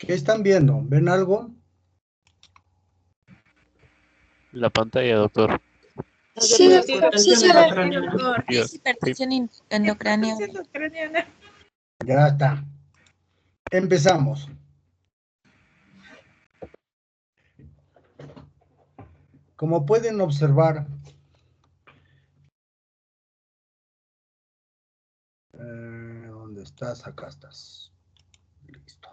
¿Qué están viendo? ¿Ven algo? La pantalla, doctor. Sí, doctor, sí se ve, doctor. Dios, Es hipertensión endocraniana. Ya está. Empezamos. Como pueden observar, ¿dónde estás? Acá estás. Listo.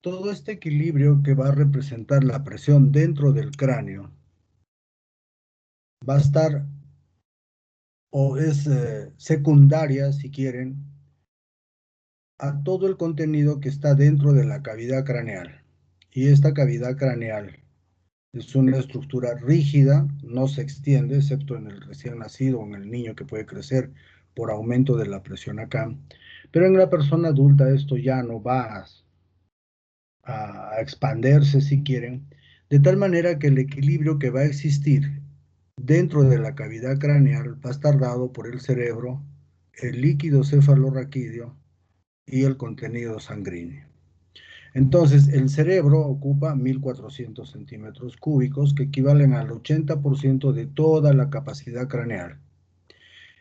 Todo este equilibrio que va a representar la presión dentro del cráneo va a estar, o es secundaria, si quieren, a todo el contenido que está dentro de la cavidad craneal. Y esta cavidad craneal es una estructura rígida, no se extiende, excepto en el recién nacido o en el niño que puede crecer por aumento de la presión acá. Pero en la persona adulta esto ya no va a expandirse, si quieren, de tal manera que el equilibrio que va a existir dentro de la cavidad craneal va a estar dado por el cerebro, el líquido cefalorraquídeo y el contenido sanguíneo. Entonces, el cerebro ocupa 1.400 centímetros cúbicos, que equivalen al 80% de toda la capacidad craneal.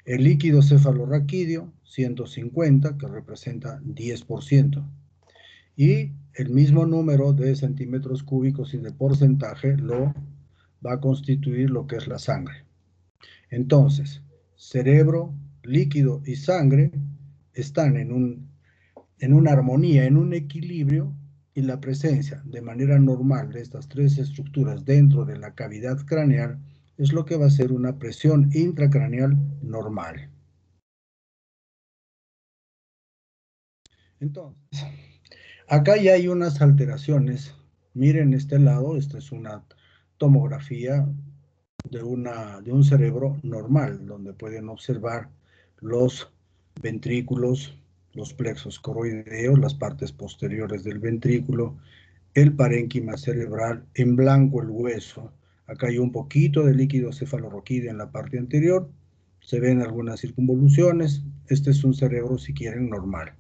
El líquido cefalorraquídeo, 150, que representa 10%. Y el mismo número de centímetros cúbicos y de porcentaje lo va a constituir lo que es la sangre. Entonces, cerebro, líquido y sangre están en una armonía, en un equilibrio, y la presencia de manera normal de estas tres estructuras dentro de la cavidad craneal es lo que va a ser una presión intracraneal normal. Entonces, acá ya hay unas alteraciones. Miren este lado, esta es una tomografía de un cerebro normal, donde pueden observar los ventrículos, los plexos coroideos, las partes posteriores del ventrículo, el parénquima cerebral, en blanco el hueso. Acá hay un poquito de líquido cefalorraquídeo en la parte anterior, se ven algunas circunvoluciones. Este es un cerebro, si quieren, normal.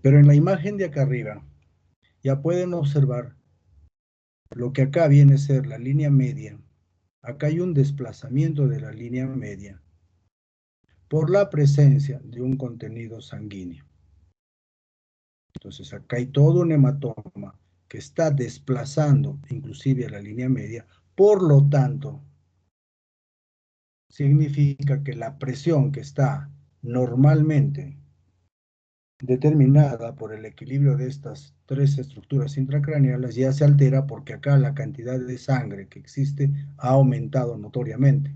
Pero en la imagen de acá arriba ya pueden observar lo que acá viene a ser la línea media. Acá hay un desplazamiento de la línea media por la presencia de un contenido sanguíneo. Entonces acá hay todo un hematoma que está desplazando inclusive a la línea media. Por lo tanto, significa que la presión que está normalmente determinada por el equilibrio de estas tres estructuras intracraneales ya se altera, porque acá la cantidad de sangre que existe ha aumentado notoriamente.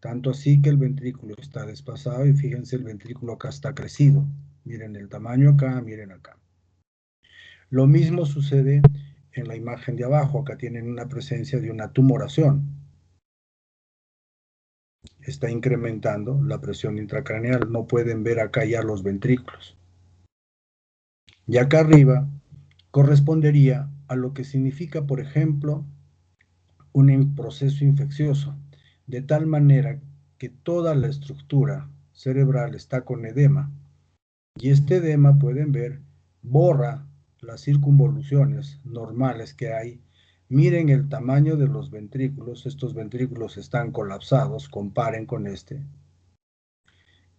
Tanto así que el ventrículo está desplazado, y fíjense, el ventrículo acá está crecido. Miren el tamaño acá, miren acá. Lo mismo sucede en la imagen de abajo. Acá tienen una presencia de una tumoración. Está incrementando la presión intracraneal. No pueden ver acá ya los ventrículos. Y acá arriba correspondería a lo que significa, por ejemplo, un proceso infeccioso, de tal manera que toda la estructura cerebral está con edema. Y este edema, pueden ver, borra las circunvoluciones normales que hay. Miren el tamaño de los ventrículos. Estos ventrículos están colapsados. Comparen con este.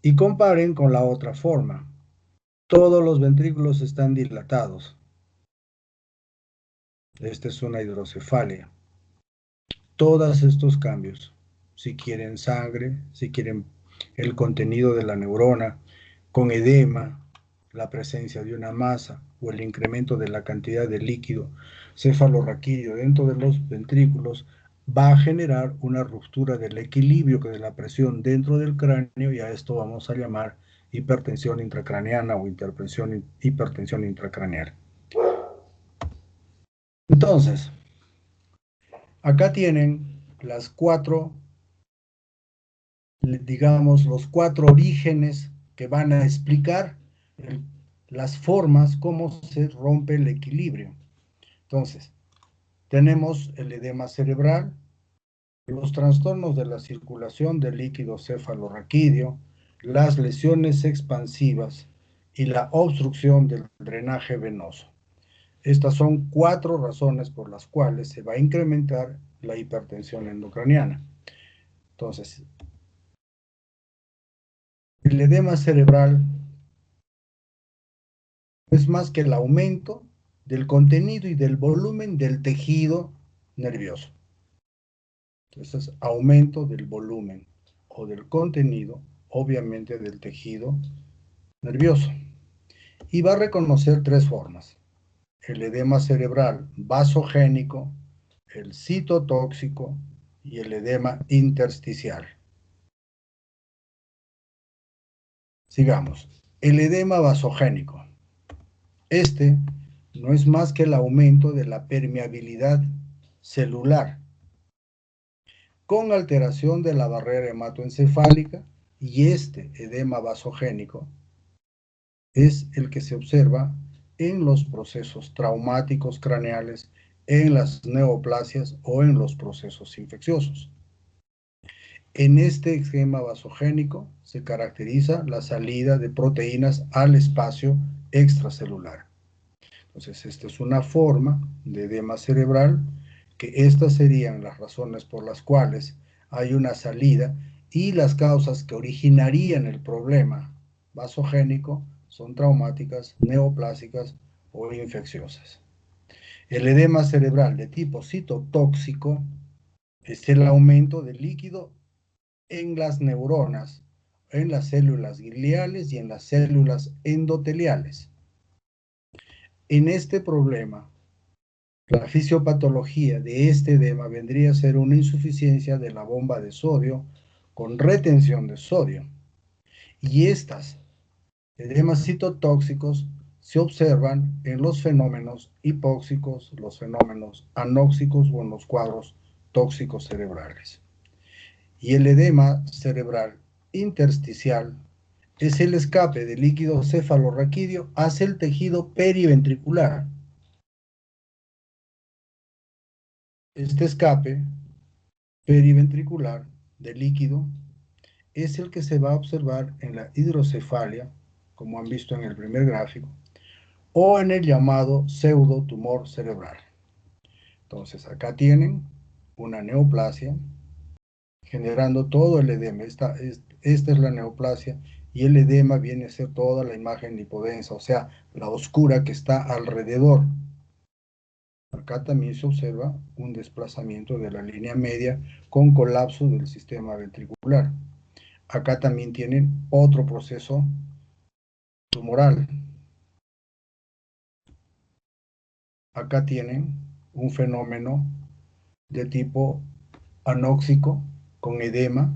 Y comparen con la otra forma. Todos los ventrículos están dilatados. Esta es una hidrocefalia. Todos estos cambios, si quieren sangre, si quieren el contenido de la neurona, con edema, la presencia de una masa o el incremento de la cantidad de líquido cefalorraquídeo dentro de los ventrículos, va a generar una ruptura del equilibrio de la presión dentro del cráneo, y a esto vamos a llamar hipertensión intracraneana o hipertensión intracraneal. Entonces, acá tienen las cuatro, digamos, los cuatro orígenes que van a explicar las formas, cómo se rompe el equilibrio. Entonces, tenemos el edema cerebral, los trastornos de la circulación del líquido cefalorraquídeo, las lesiones expansivas y la obstrucción del drenaje venoso. Estas son 4 razones por las cuales se va a incrementar la hipertensión endocraniana. Entonces, el edema cerebral es más que el aumento del contenido y del volumen del tejido nervioso. Entonces, aumento del volumen o del contenido, obviamente del tejido nervioso. Y va a reconocer 3 formas: el edema cerebral vasogénico, el citotóxico y el edema intersticial. Sigamos. El edema vasogénico. Este no es más que el aumento de la permeabilidad celular con alteración de la barrera hematoencefálica, y este edema vasogénico es el que se observa en los procesos traumáticos craneales, en las neoplasias o en los procesos infecciosos. En este esquema vasogénico se caracteriza la salida de proteínas al espacio extracelular. Entonces, esta es una forma de edema cerebral, que estas serían las razones por las cuales hay una salida, y las causas que originarían el problema vasogénico son traumáticas, neoplásicas o infecciosas. El edema cerebral de tipo citotóxico es el aumento del líquido en las neuronas, en las células gliales y en las células endoteliales. En este problema, la fisiopatología de este edema vendría a ser una insuficiencia de la bomba de sodio con retención de sodio. Y estas edemas citotóxicos se observan en los fenómenos hipóxicos, los fenómenos anóxicos o en los cuadros tóxicos cerebrales. Y el edema cerebral intersticial es el escape del líquido cefalorraquídeo hacia el tejido periventricular. Este escape periventricular de líquido es el que se va a observar en la hidrocefalia, como han visto en el primer gráfico, o en el llamado pseudotumor cerebral. Entonces, acá tienen una neoplasia generando todo el edema. Esta es la neoplasia, y el edema viene a ser toda la imagen lipodensa, o sea, la oscura que está alrededor. Acá también se observa un desplazamiento de la línea media con colapso del sistema ventricular. Acá también tienen otro proceso tumoral. Acá tienen un fenómeno de tipo anóxico con edema.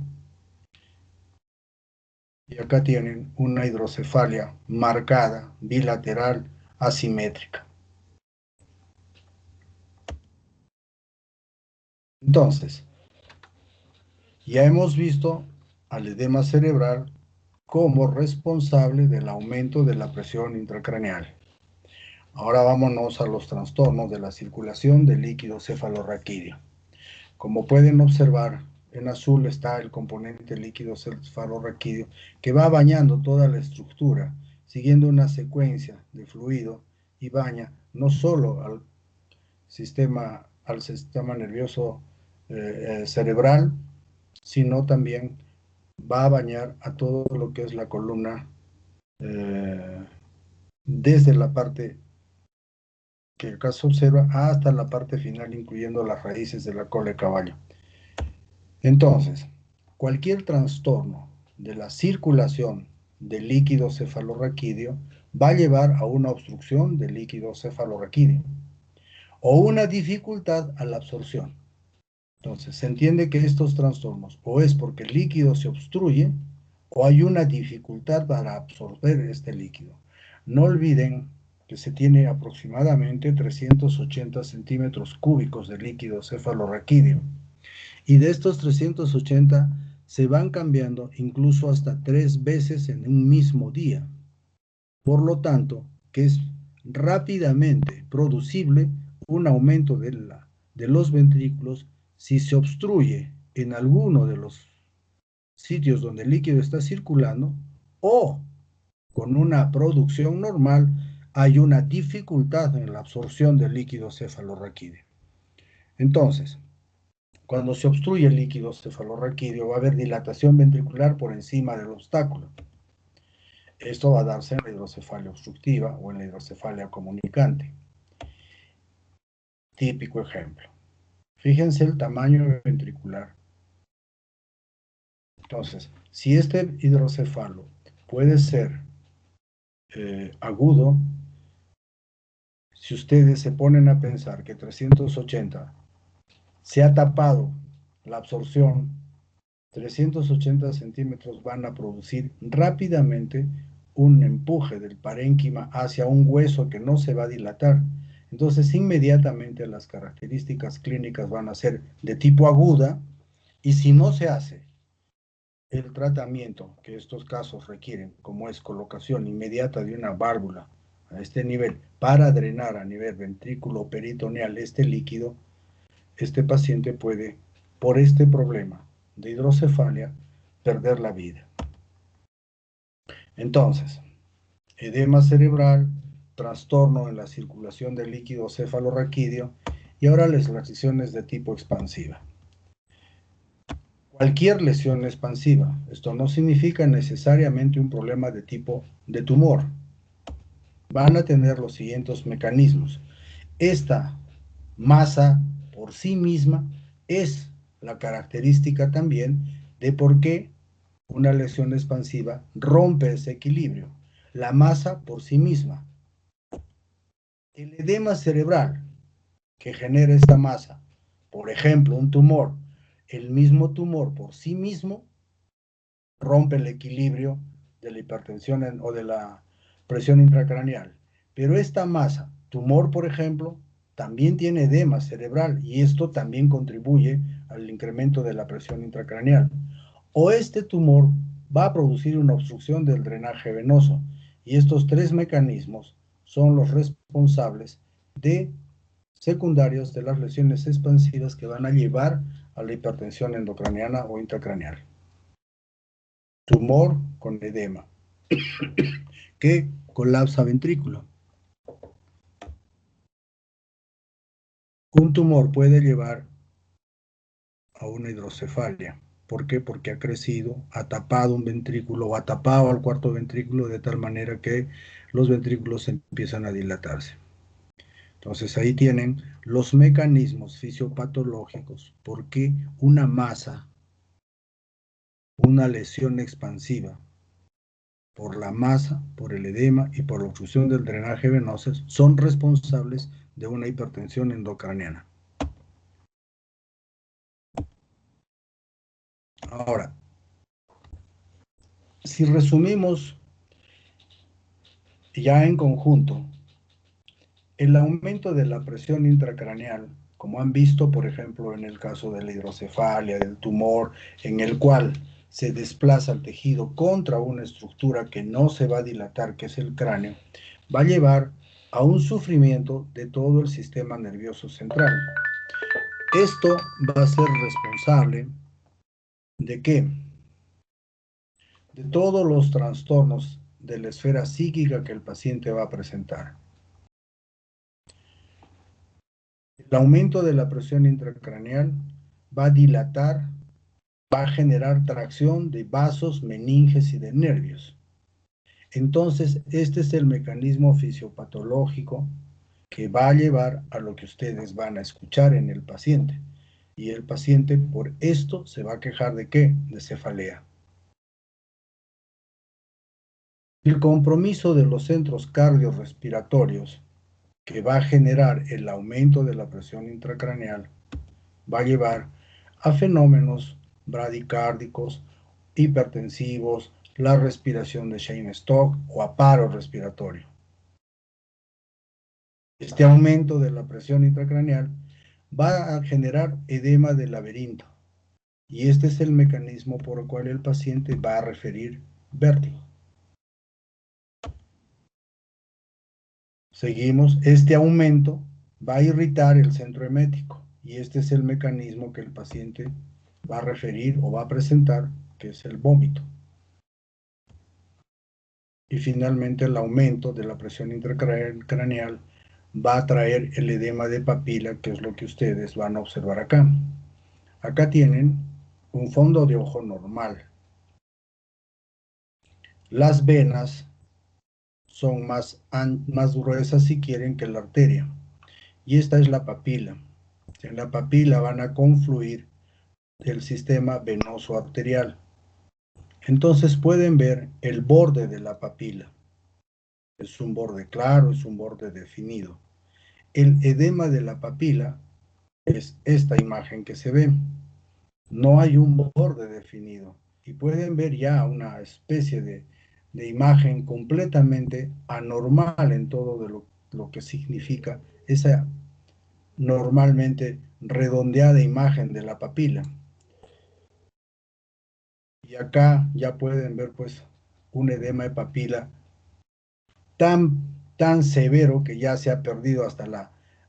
Y acá tienen una hidrocefalia marcada, bilateral, asimétrica. Entonces, ya hemos visto al edema cerebral como responsable del aumento de la presión intracraneal. Ahora vámonos a los trastornos de la circulación del líquido cefalorraquídeo. Como pueden observar, en azul está el componente líquido cefalorraquídeo, que va bañando toda la estructura, siguiendo una secuencia de fluido, y baña no solo al sistema nervioso cerebral, sino también va a bañar a todo lo que es la columna, desde la parte que acá se observa hasta la parte final, incluyendo las raíces de la cola de caballo. Entonces, cualquier trastorno de la circulación del líquido cefalorraquídeo va a llevar a una obstrucción del líquido cefalorraquídeo o una dificultad a la absorción. Entonces, se entiende que estos trastornos o es porque el líquido se obstruye o hay una dificultad para absorber este líquido. No olviden que se tiene aproximadamente 380 centímetros cúbicos de líquido cefalorraquídeo. Y de estos 380 se van cambiando incluso hasta 3 veces en un mismo día. Por lo tanto, que es rápidamente producible un aumento de los ventrículos si se obstruye en alguno de los sitios donde el líquido está circulando o con una producción normal hay una dificultad en la absorción del líquido cefalorraquídeo. Entonces, cuando se obstruye el líquido cefalorraquídeo va a haber dilatación ventricular por encima del obstáculo. Esto va a darse en la hidrocefalia obstructiva o en la hidrocefalia comunicante. Típico ejemplo. Fíjense el tamaño ventricular. Entonces, si este hidrocefalo puede ser agudo, si ustedes se ponen a pensar que 380 se ha tapado la absorción, 380 centímetros van a producir rápidamente un empuje del parénquima hacia un hueso que no se va a dilatar. Entonces, inmediatamente las características clínicas van a ser de tipo aguda, y si no se hace el tratamiento que estos casos requieren, como es colocación inmediata de una válvula a este nivel para drenar a nivel ventrículo peritoneal este líquido, este paciente puede, por este problema de hidrocefalia, perder la vida. Entonces, edema cerebral, trastorno en la circulación del líquido cefalorraquídeo y ahora las lesiones de tipo expansiva. Cualquier lesión expansiva, esto no significa necesariamente un problema de tipo de tumor, van a tener los siguientes mecanismos. Esta masa por sí misma es la característica también de por qué una lesión expansiva rompe ese equilibrio. La masa por sí misma. El edema cerebral que genera esta masa, por ejemplo, un tumor, el mismo tumor por sí mismo rompe el equilibrio de la hipertensión o de la presión intracraneal. Pero esta masa, tumor por ejemplo, también tiene edema cerebral y esto también contribuye al incremento de la presión intracraneal. O este tumor va a producir una obstrucción del drenaje venoso y estos tres mecanismos son los responsables de secundarios de las lesiones expansivas que van a llevar a la hipertensión endocraniana o intracraneal. Tumor con edema que colapsa ventrículo. Un tumor puede llevar a una hidrocefalia. ¿Por qué? Porque ha crecido, ha tapado un ventrículo o ha tapado al cuarto ventrículo de tal manera que los ventrículos empiezan a dilatarse. Entonces ahí tienen los mecanismos fisiopatológicos por qué una masa, una lesión expansiva, por la masa, por el edema y por la obstrucción del drenaje venoso son responsables de una hipertensión endocraniana. Ahora, si resumimos ya en conjunto, el aumento de la presión intracraneal, como han visto, por ejemplo, en el caso de la hidrocefalia, del tumor, en el cual se desplaza el tejido contra una estructura que no se va a dilatar, que es el cráneo, va a llevar a un sufrimiento de todo el sistema nervioso central. Esto va a ser responsable ¿de qué? De todos los trastornos de la esfera psíquica que el paciente va a presentar. El aumento de la presión intracraneal va a dilatar, va a generar tracción de vasos, meninges y de nervios. Entonces, este es el mecanismo fisiopatológico que va a llevar a lo que ustedes van a escuchar en el paciente. Y el paciente por esto se va a quejar ¿de qué? De cefalea. El compromiso de los centros cardiorrespiratorios que va a generar el aumento de la presión intracraneal va a llevar a fenómenos bradicárdicos, hipertensivos, la respiración de Cheyne-Stokes o a paro respiratorio. Este aumento de la presión intracraneal va a generar edema del laberinto y este es el mecanismo por el cual el paciente va a referir vértigo. Seguimos, este aumento va a irritar el centro emético y este es el mecanismo que el paciente va a referir o va a presentar que es el vómito. Y finalmente el aumento de la presión intracraneal va a traer el edema de papila, que es lo que ustedes van a observar acá. Acá tienen un fondo de ojo normal. Las venas son más gruesas si quieren que la arteria. Y esta es la papila. En la papila van a confluir el sistema venoso arterial. Entonces pueden ver el borde de la papila. Es un borde claro, es un borde definido. El edema de la papila es esta imagen que se ve. No hay un borde definido. Y pueden ver ya una especie de imagen completamente anormal en todo de lo que significa esa normalmente redondeada imagen de la papila. Y acá ya pueden ver pues un edema de papila tan severo que ya se ha perdido hasta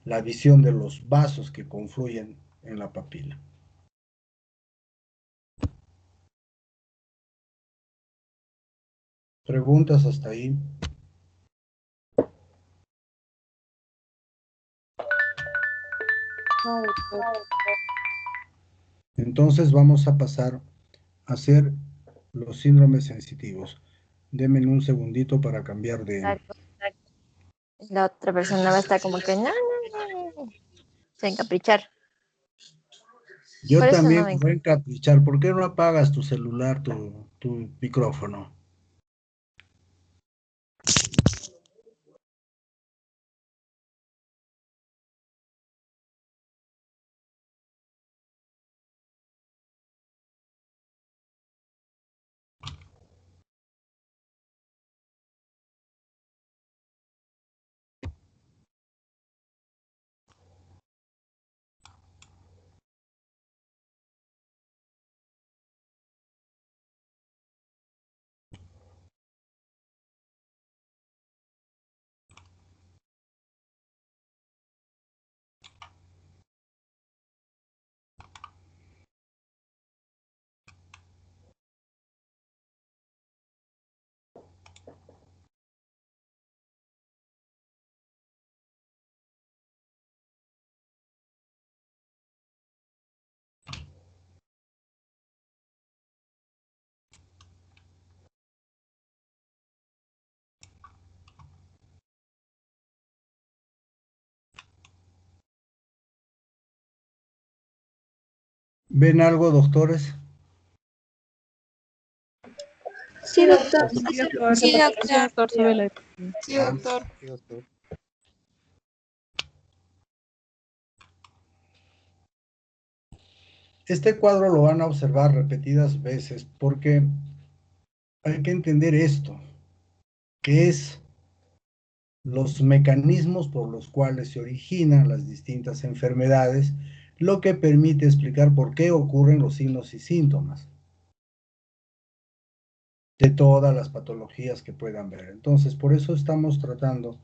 la visión de los vasos que confluyen en la papila. ¿Preguntas hasta ahí? No, doctor. Entonces vamos a pasar a hacer los síndromes sensitivos. Denme un segundito para cambiar de... Exacto. La otra persona va a estar como que, no, no, no, se encaprichar. Yo Por eso no también me... voy a encaprichar. ¿Por qué no apagas tu celular, tu micrófono? ¿Ven algo, doctores? Sí, doctor. Sí, doctor. Sí, doctor. Sí, doctor, sube la... Sí, doctor. Sí, doctor. Este cuadro lo van a observar repetidas veces porque hay que entender esto, que es los mecanismos por los cuales se originan las distintas enfermedades, lo que permite explicar por qué ocurren los signos y síntomas de todas las patologías que puedan ver. Entonces, por eso estamos tratando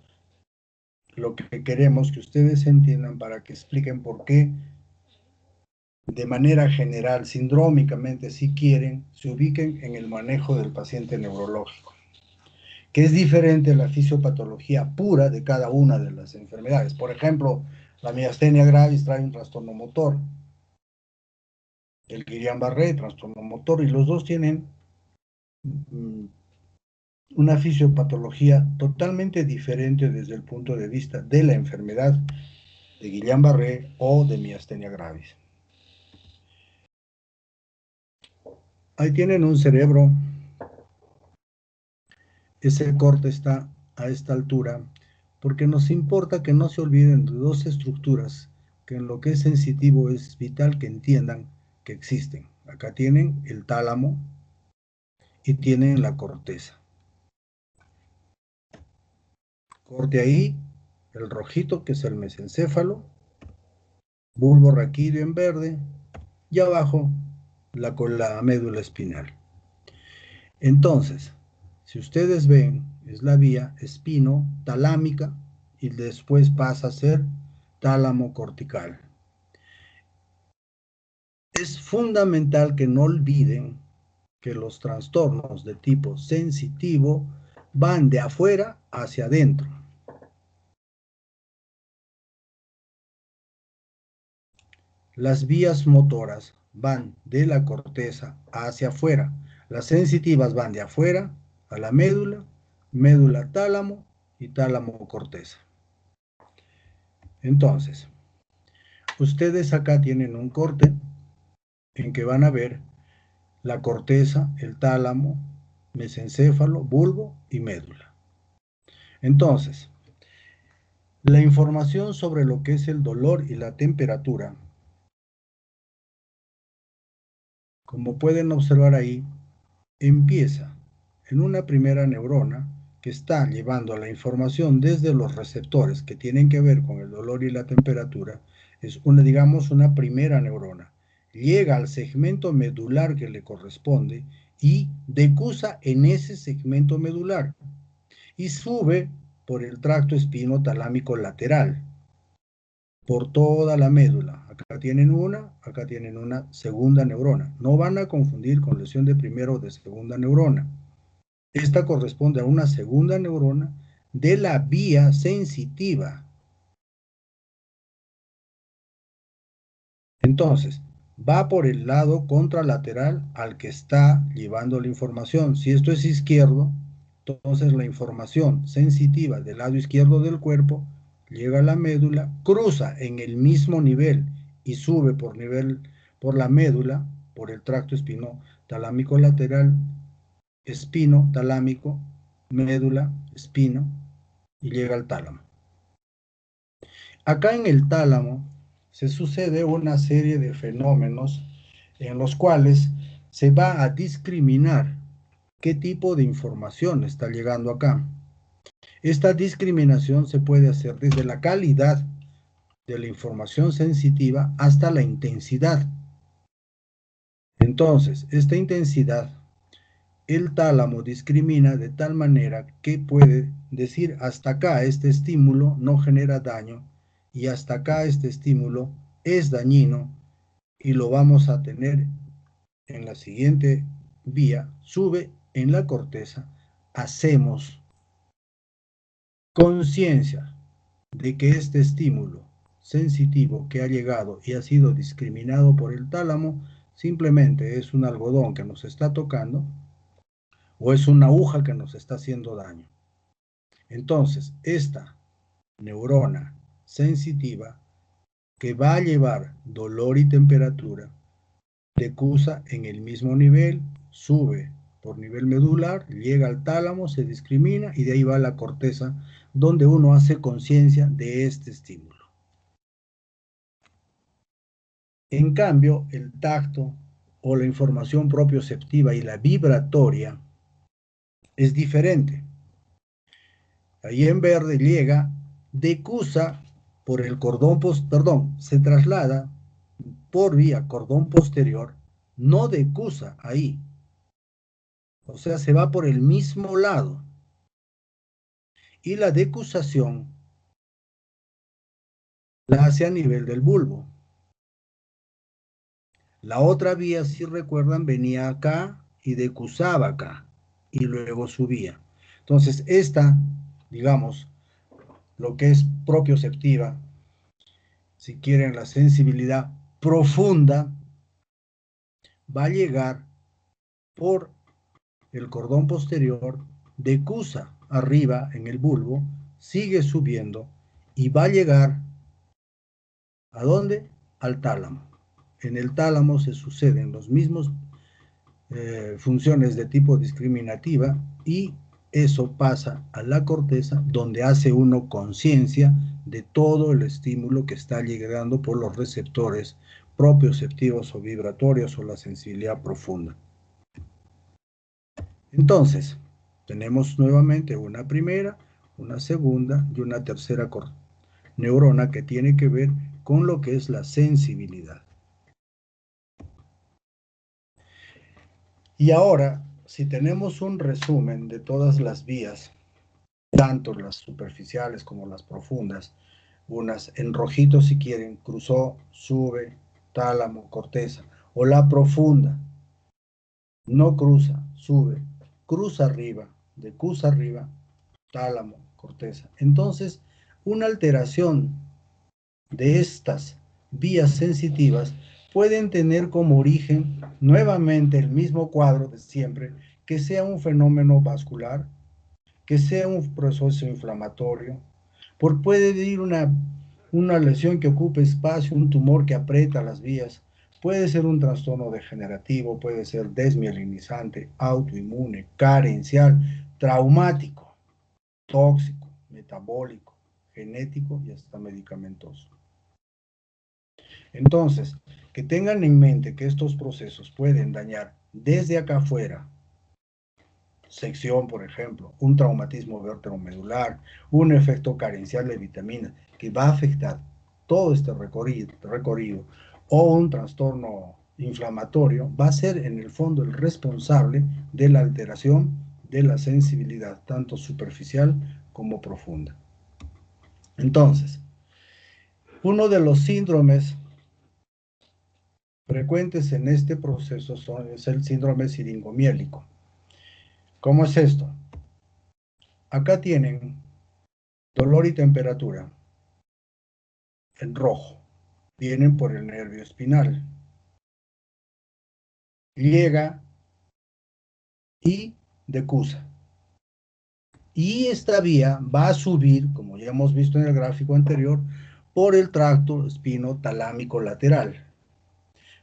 lo que queremos que ustedes entiendan para que expliquen por qué de manera general, sindrómicamente, si quieren, se ubiquen en el manejo del paciente neurológico, que es diferente a la fisiopatología pura de cada una de las enfermedades. Por ejemplo, la miastenia gravis trae un trastorno motor, el Guillain-Barré, trastorno motor, y los dos tienen una fisiopatología totalmente diferente desde el punto de vista de la enfermedad de Guillain-Barré o de miastenia gravis. Ahí tienen un cerebro. Ese corte está a esta altura porque nos importa que no se olviden de dos estructuras que en lo que es sensitivo es vital que entiendan que existen. Acá tienen el tálamo y tienen la corteza. Corte ahí, el rojito que es el mesencéfalo, bulbo raquídeo en verde y abajo la médula espinal. Entonces, si ustedes ven, es la vía espino-talámica y después pasa a ser tálamo cortical. Es fundamental que no olviden que los trastornos de tipo sensitivo van de afuera hacia adentro. Las vías motoras van de la corteza hacia afuera. Las sensitivas van de afuera a la médula, médula tálamo y tálamo corteza. Entonces, ustedes acá tienen un corte en que van a ver la corteza, el tálamo, mesencéfalo, bulbo y médula. Entonces, la información sobre lo que es el dolor y la temperatura, como pueden observar ahí, empieza en una primera neurona que está llevando la información desde los receptores que tienen que ver con el dolor y la temperatura. Es una, digamos, una primera neurona. Llega al segmento medular que le corresponde y decusa en ese segmento medular y sube por el tracto espinotalámico lateral, por toda la médula. Acá tienen una segunda neurona. No van a confundir con lesión de primera o de segunda neurona. Esta corresponde a una segunda neurona de la vía sensitiva. Entonces, va por el lado contralateral al que está llevando la información. Si esto es izquierdo, entonces la información sensitiva del lado izquierdo del cuerpo llega a la médula, cruza en el mismo nivel y sube por la médula, por el tracto espinotalámico lateral, espino talámico, médula, espino, y llega al tálamo. Acá en el tálamo se sucede una serie de fenómenos en los cuales se va a discriminar qué tipo de información está llegando acá. Esta discriminación se puede hacer desde la calidad de la información sensitiva hasta la intensidad. Entonces, esta intensidad, el tálamo discrimina de tal manera que puede decir hasta acá este estímulo no genera daño y hasta acá este estímulo es dañino y lo vamos a tener en la siguiente vía, sube en la corteza, hacemos conciencia de que este estímulo sensitivo que ha llegado y ha sido discriminado por el tálamo simplemente es un algodón que nos está tocando o es una aguja que nos está haciendo daño. Entonces, esta neurona sensitiva que va a llevar dolor y temperatura decusa en el mismo nivel, sube por nivel medular, llega al tálamo, se discrimina y de ahí va a la corteza donde uno hace conciencia de este estímulo. En cambio, el tacto o la información propioceptiva y la vibratoria es diferente. Ahí en verde llega, decusa por el cordón se traslada por vía cordón posterior, no decusa ahí. O sea, se va por el mismo lado. Y la decusación la hace a nivel del bulbo. La otra vía, si recuerdan, venía acá y decusaba acá y luego subía. Entonces, esta, digamos, lo que es propioceptiva, si quieren la sensibilidad profunda, va a llegar por el cordón posterior, decusa arriba en el bulbo, sigue subiendo y va a llegar ¿a dónde? Al tálamo. En el tálamo se suceden los mismos funciones de tipo discriminativa y eso pasa a la corteza donde hace uno conciencia de todo el estímulo que está llegando por los receptores propioceptivos o vibratorios o la sensibilidad profunda. Entonces, tenemos nuevamente una primera, una segunda y una tercera neurona que tiene que ver con lo que es la sensibilidad. Y ahora, si tenemos un resumen de todas las vías, tanto las superficiales como las profundas, unas en rojito si quieren, cruzó, sube, tálamo, corteza, o la profunda, no cruza, sube, cruza arriba, decusa arriba, tálamo, corteza. Entonces, una alteración de estas vías sensitivas pueden tener como origen nuevamente el mismo cuadro de siempre, que sea un fenómeno vascular, que sea un proceso inflamatorio, puede ir una lesión que ocupe espacio, un tumor que aprieta las vías, puede ser un trastorno degenerativo, puede ser desmielinizante, autoinmune, carencial, traumático, tóxico, metabólico, genético y hasta medicamentoso. Entonces, que tengan en mente que estos procesos pueden dañar desde acá afuera, sección, por ejemplo, un traumatismo vértebromedular, un efecto carencial de vitaminas, que va a afectar todo este recorrido, o un trastorno inflamatorio, va a ser en el fondo el responsable de la alteración de la sensibilidad, tanto superficial como profunda. Entonces, uno de los síndromes frecuentes en este proceso es el síndrome siringomiélico. ¿Cómo es esto? Acá tienen dolor y temperatura en rojo. Vienen por el nervio espinal. Llega y decusa. Y esta vía va a subir, como ya hemos visto en el gráfico anterior, por el tracto espinotalámico lateral.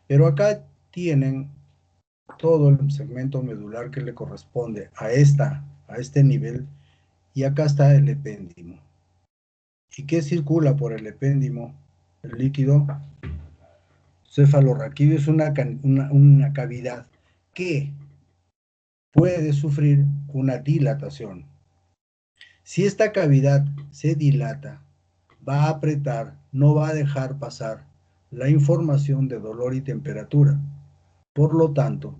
Pero acá tienen todo el segmento medular que le corresponde a este nivel, y acá está el epéndimo. ¿Y qué circula por el epéndimo? El líquido cefalorraquídeo es una cavidad que puede sufrir una dilatación. Si esta cavidad se dilata, va a apretar, no va a dejar pasar la información de dolor y temperatura. Por lo tanto,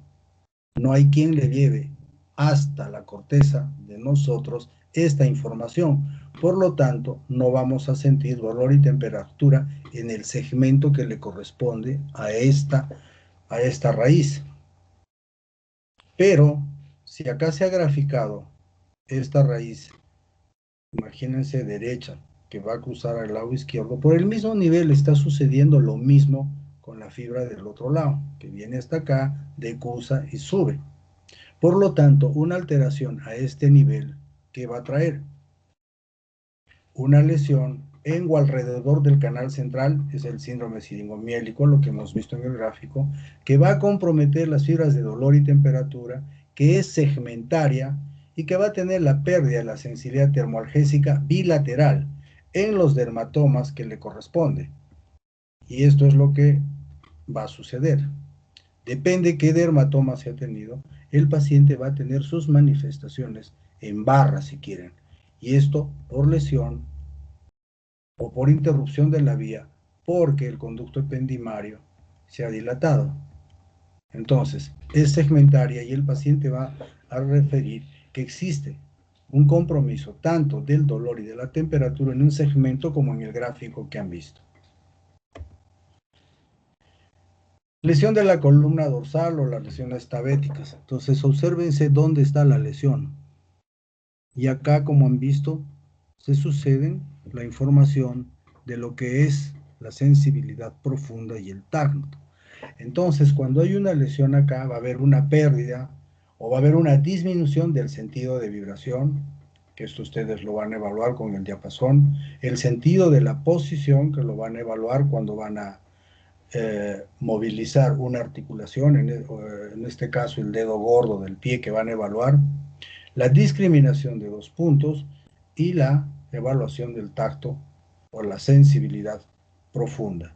no hay quien le lleve hasta la corteza de nosotros esta información. Por lo tanto, no vamos a sentir dolor y temperatura en el segmento que le corresponde a esta raíz. Pero, si acá se ha graficado esta raíz, imagínense derecha, que va a cruzar al lado izquierdo, por el mismo nivel está sucediendo lo mismo con la fibra del otro lado, que viene hasta acá, decusa y sube. Por lo tanto, una alteración a este nivel, ¿qué va a traer? Una lesión en o alrededor del canal central, es el síndrome siringomiélico, lo que hemos visto en el gráfico, que va a comprometer las fibras de dolor y temperatura, que es segmentaria y que va a tener la pérdida de la sensibilidad termoalgésica bilateral en los dermatomas que le corresponde. Y esto es lo que va a suceder. Depende qué dermatoma se ha tenido, el paciente va a tener sus manifestaciones en barra, si quieren. Y esto por lesión o por interrupción de la vía, porque el conducto ependimario se ha dilatado. Entonces, es segmentaria y el paciente va a referir que existe un compromiso tanto del dolor y de la temperatura en un segmento como en el gráfico que han visto. Lesión de la columna dorsal o las lesiones tabéticas. Entonces, obsérvense dónde está la lesión. Y acá, como han visto, se suceden la información de lo que es la sensibilidad profunda y el tacto. Entonces, cuando hay una lesión acá, va a haber una pérdida o va a haber una disminución del sentido de vibración, que esto ustedes lo van a evaluar con el diapasón, el sentido de la posición, que lo van a evaluar cuando van a movilizar una articulación, en este caso el dedo gordo del pie que van a evaluar, la discriminación de dos puntos y la evaluación del tacto o la sensibilidad profunda.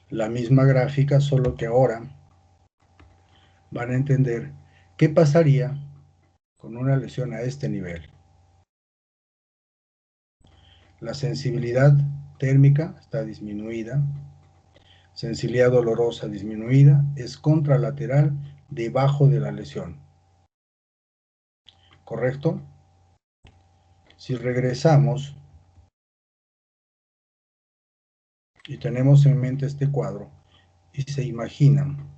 La misma gráfica, solo que ahora van a entender qué pasaría con una lesión a este nivel. La sensibilidad térmica está disminuida, sensibilidad dolorosa disminuida, es contralateral debajo de la lesión. ¿Correcto? Si regresamos y tenemos en mente este cuadro y se imaginan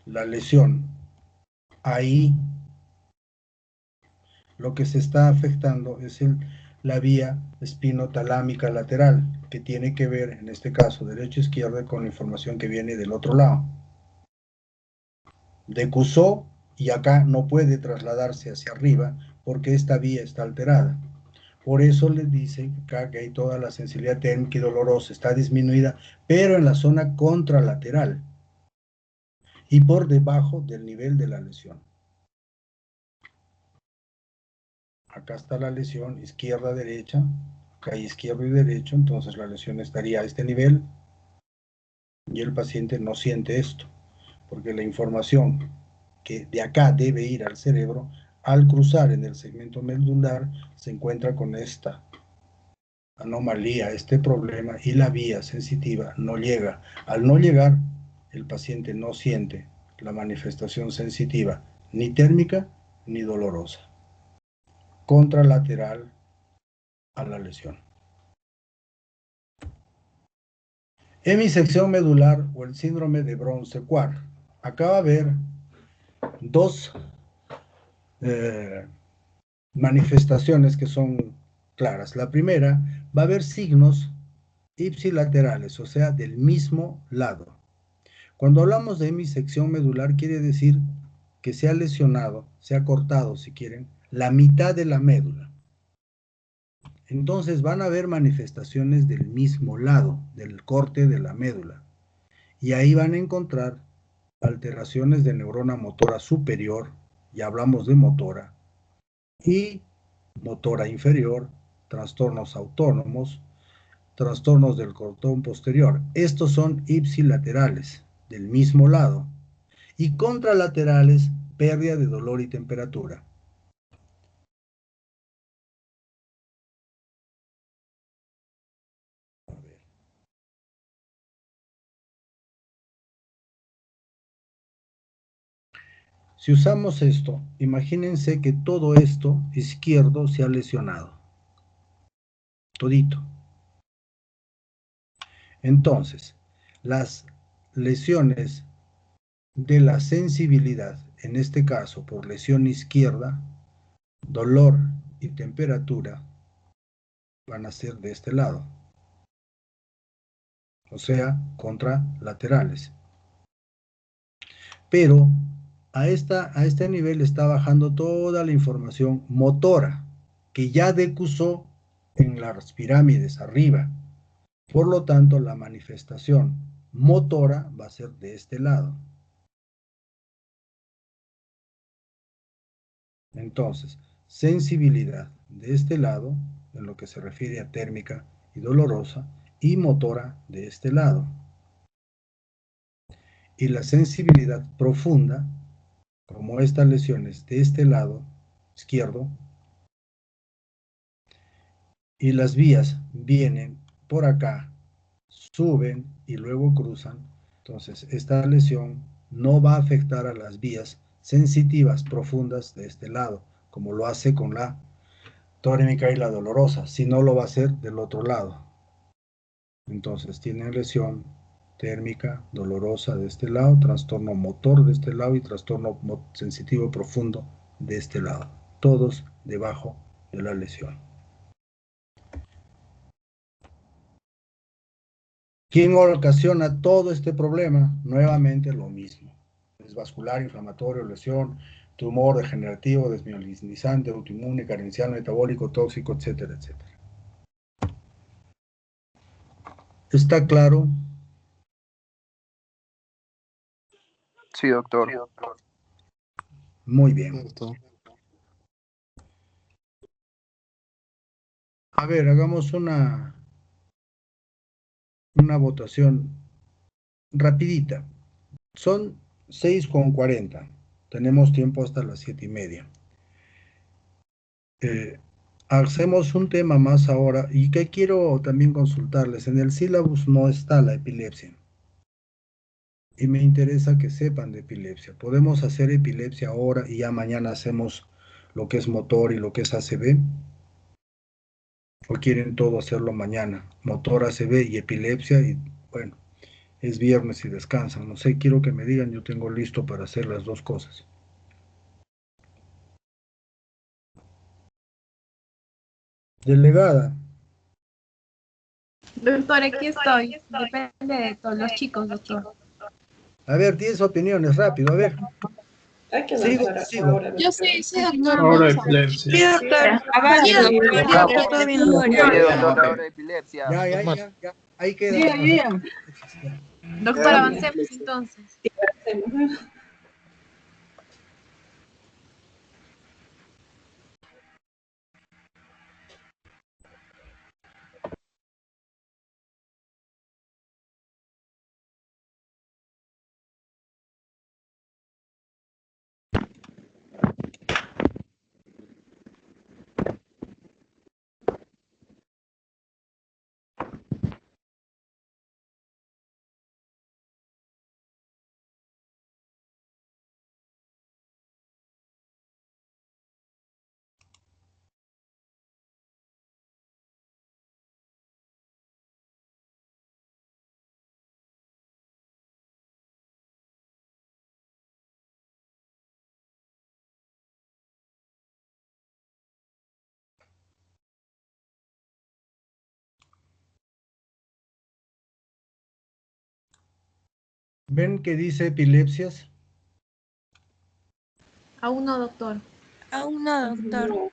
la lesión ahí, lo que se está afectando es la vía espinotalámica lateral, que tiene que ver, en este caso, derecha-izquierda, con la información que viene del otro lado. Decusó y acá no puede trasladarse hacia arriba porque esta vía está alterada. Por eso les dice acá que hay toda la sensibilidad térmica y dolorosa, está disminuida, pero en la zona contralateral y por debajo del nivel de la lesión. Acá está la lesión izquierda-derecha, acá hay izquierdo y derecho, entonces la lesión estaría a este nivel y el paciente no siente esto, porque la información que de acá debe ir al cerebro, al cruzar en el segmento medular, se encuentra con esta anomalía, este problema, y la vía sensitiva no llega. Al no llegar, el paciente no siente la manifestación sensitiva, ni térmica ni dolorosa, contralateral a la lesión. Hemisección medular o el síndrome de Brown-Séquard. Acá va a haber dos manifestaciones que son claras. La primera, va a haber signos ipsilaterales, o sea, del mismo lado. Cuando hablamos de hemisección medular, quiere decir que se ha lesionado, se ha cortado, si quieren, la mitad de la médula. Entonces van a haber manifestaciones del mismo lado, del corte de la médula. Y ahí van a encontrar alteraciones de neurona motora superior, ya hablamos de motora, y motora inferior, trastornos autónomos, trastornos del cordón posterior. Estos son ipsilaterales, del mismo lado, y contralaterales, pérdida de dolor y temperatura. Si usamos esto, imagínense que todo esto izquierdo se ha lesionado, todito. Entonces, las lesiones de la sensibilidad, en este caso por lesión izquierda, dolor y temperatura, van a ser de este lado, o sea, contralaterales. Pero a este nivel está bajando toda la información motora, que ya decusó en las pirámides arriba. Por lo tanto, la manifestación motora va a ser de este lado. Entonces, sensibilidad de este lado, en lo que se refiere a térmica y dolorosa, y motora de este lado. Y la sensibilidad profunda, como estas lesiones de este lado izquierdo, y las vías vienen por acá, suben y luego cruzan, entonces esta lesión no va a afectar a las vías sensitivas profundas de este lado, como lo hace con la tórmica y la dolorosa, sino lo va a hacer del otro lado. Entonces tienen lesión térmica, dolorosa de este lado, trastorno motor de este lado y trastorno sensitivo profundo de este lado, todos debajo de la lesión. ¿Quién ocasiona todo este problema? Nuevamente lo mismo. Es vascular, inflamatorio, lesión, tumor degenerativo, desmielinizante, autoinmune, carenciano, metabólico, tóxico, etcétera, etcétera. ¿Está claro? Sí, doctor. Muy bien. A ver, hagamos una votación rapidita. Son 6:40. Tenemos tiempo hasta las 7:30. Hacemos un tema más ahora y que quiero también consultarles. En el sílabus no está la epilepsia. Y me interesa que sepan de epilepsia. Podemos hacer epilepsia ahora y ya mañana hacemos lo que es motor y lo que es ACV. o quieren todo hacerlo mañana. Motor ACV y epilepsia y bueno, es viernes y descansan. No sé, quiero que me digan, yo tengo listo para hacer las dos cosas. Delegada. Doctor, aquí estoy. Depende de todos los chicos, doctor. A ver, 10 opiniones, rápido, a ver. Hay que Sigo, lanzar sigo. ahora. Yo sí, doctor. Ahora vamos a ver. epilepsia. Sí, doctor. Válido, Sí, válido, está todo bien. Sí, doctor, ahora epilepsia. Ya. Ahí queda. Ya. Ya. Doctor, avancemos entonces. ¿Ven que dice epilepsias? Aún no, doctor. Aún no, doctor.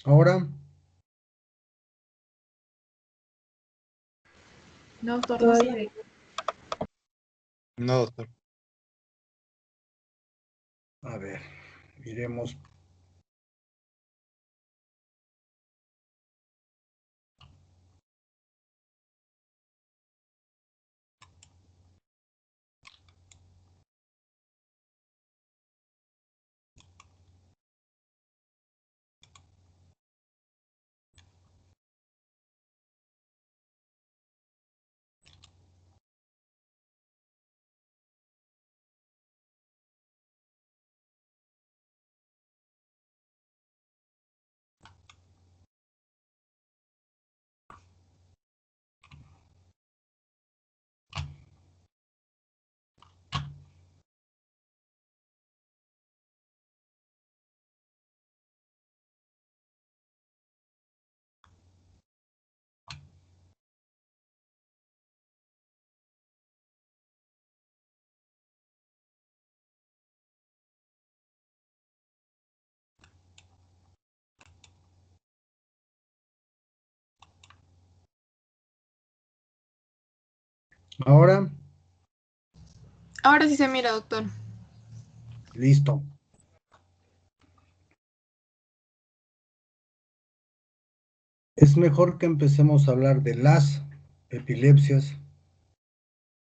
Ahora, No, doctor, no se ve. No, doctor. a ver, iremos. Ahora, Ahora sí se mira, doctor. listo. Es mejor que empecemos a hablar de las epilepsias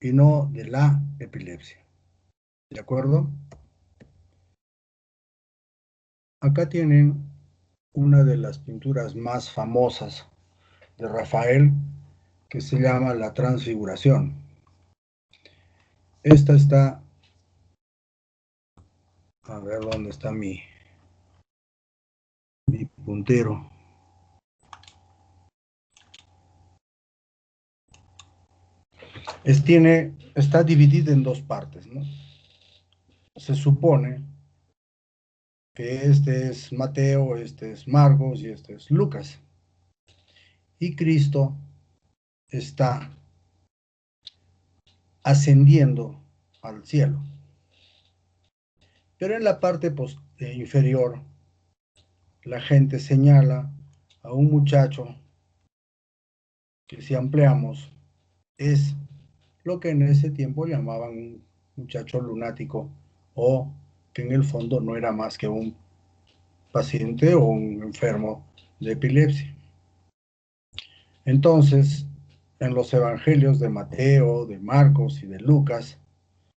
y no de la epilepsia. ¿De acuerdo? Acá tienen una de las pinturas más famosas de Rafael, que se llama La Transfiguración. Esta está, a ver dónde está mi puntero. Está dividida en dos partes, ¿no? se supone que este es Mateo, este es Marcos y este es Lucas. Y Cristo está ascendiendo al cielo. Pero en la parte inferior, la gente señala a un muchacho que, si ampliamos, es lo que en ese tiempo llamaban un muchacho lunático, o que en el fondo no era más que un paciente o un enfermo de epilepsia. Entonces, en los evangelios de Mateo, de Marcos y de Lucas,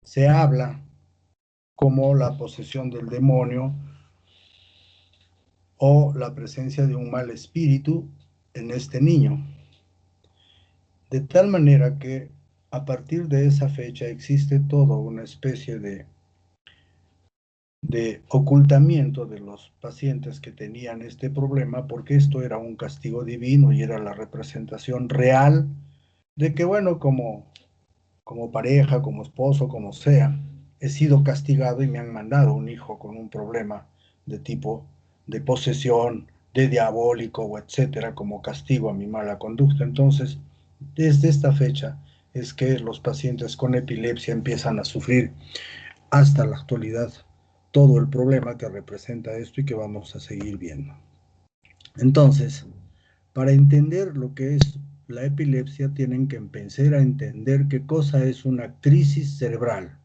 se habla como la posesión del demonio o la presencia de un mal espíritu en este niño. De tal manera que a partir de esa fecha existe toda una especie de ocultamiento de los pacientes que tenían este problema, porque esto era un castigo divino y era la representación real de que, bueno, como pareja, como esposo, como sea, he sido castigado y me han mandado un hijo con un problema de tipo de posesión, de diabólico o etcétera, como castigo a mi mala conducta. Entonces, desde esta fecha es que los pacientes con epilepsia empiezan a sufrir hasta la actualidad todo el problema que representa esto y que vamos a seguir viendo. Entonces, para entender lo que es la epilepsia, tienen que empezar a entender qué cosa es una crisis cerebral.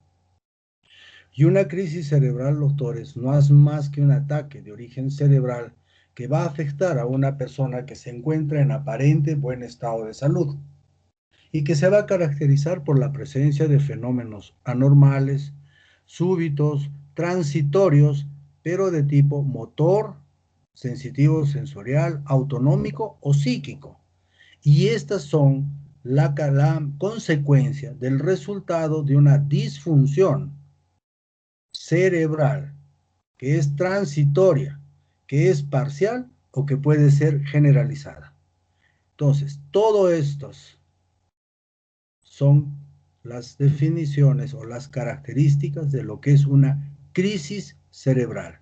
Y una crisis cerebral, doctores, no es más que un ataque de origen cerebral que va a afectar a una persona que se encuentra en aparente buen estado de salud y que se va a caracterizar por la presencia de fenómenos anormales, súbitos, transitorios, pero de tipo motor, sensitivo, sensorial, autonómico o psíquico. Y estas son la consecuencia del resultado de una disfunción cerebral, que es transitoria, que es parcial o que puede ser generalizada. Entonces, todo estos son las definiciones o las características de lo que es una crisis cerebral.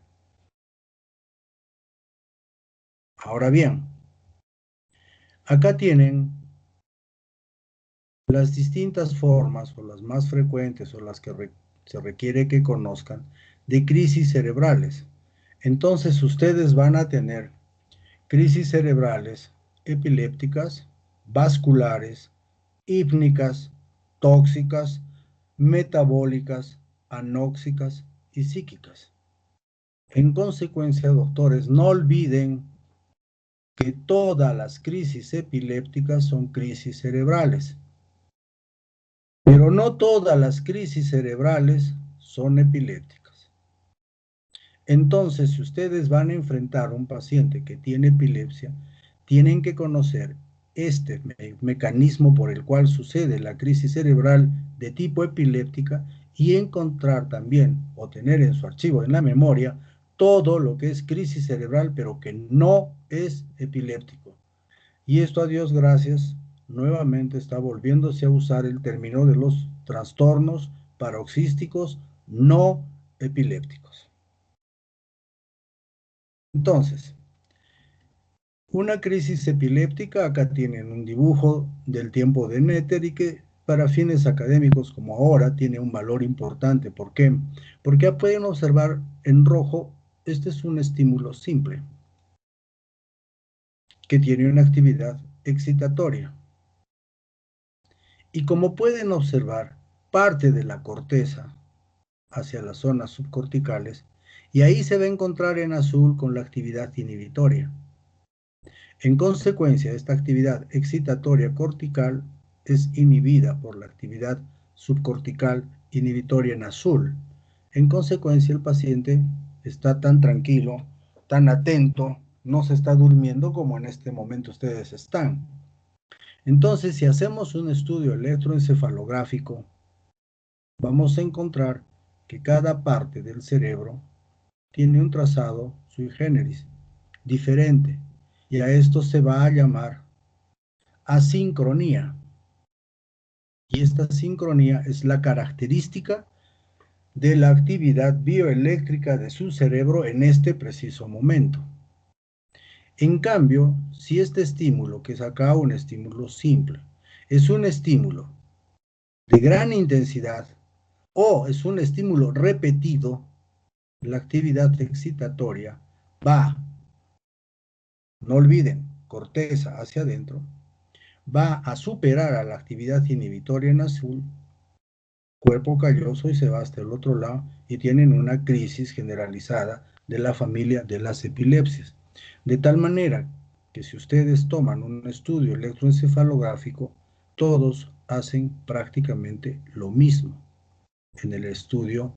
Ahora bien, acá tienen las distintas formas o las más frecuentes o las que se requiere que conozcan de crisis cerebrales. Entonces ustedes van a tener crisis cerebrales epilépticas, vasculares, hípnicas, tóxicas, metabólicas, anóxicas y psíquicas. En consecuencia, doctores, no olviden que todas las crisis epilépticas son crisis cerebrales. Pero no todas las crisis cerebrales son epilépticas. Entonces, si ustedes van a enfrentar a un paciente que tiene epilepsia, tienen que conocer este mecanismo por el cual sucede la crisis cerebral de tipo epiléptica y encontrar también o tener en su archivo, en la memoria, todo lo que es crisis cerebral, pero que no es epiléptico. Y esto, a Dios gracias, nuevamente está volviéndose a usar el término de los trastornos paroxísticos no epilépticos. Entonces, una crisis epiléptica, acá tienen un dibujo del tiempo de Netter y que para fines académicos como ahora tiene un valor importante. ¿Por qué? Porque pueden observar en rojo, este es un estímulo simple que tiene una actividad excitatoria. Y como pueden observar, parte de la corteza hacia las zonas subcorticales, y ahí se va a encontrar en azul con la actividad inhibitoria. En consecuencia, esta actividad excitatoria cortical es inhibida por la actividad subcortical inhibitoria en azul. En consecuencia, el paciente está tan tranquilo, tan atento, no se está durmiendo como en este momento ustedes están. Entonces, si hacemos un estudio electroencefalográfico, vamos a encontrar que cada parte del cerebro tiene un trazado sui generis, diferente, y a esto se va a llamar asincronía. Y esta sincronía es la característica de la actividad bioeléctrica de su cerebro en este preciso momento. En cambio, si este estímulo, que es acá un estímulo simple, es un estímulo de gran intensidad o es un estímulo repetido, la actividad excitatoria va, no olviden, corteza hacia adentro, va a superar a la actividad inhibitoria en azul, cuerpo calloso, y se va hasta el otro lado y tienen una crisis generalizada de la familia de las epilepsias. De tal manera que si ustedes toman un estudio electroencefalográfico, todos hacen prácticamente lo mismo en el estudio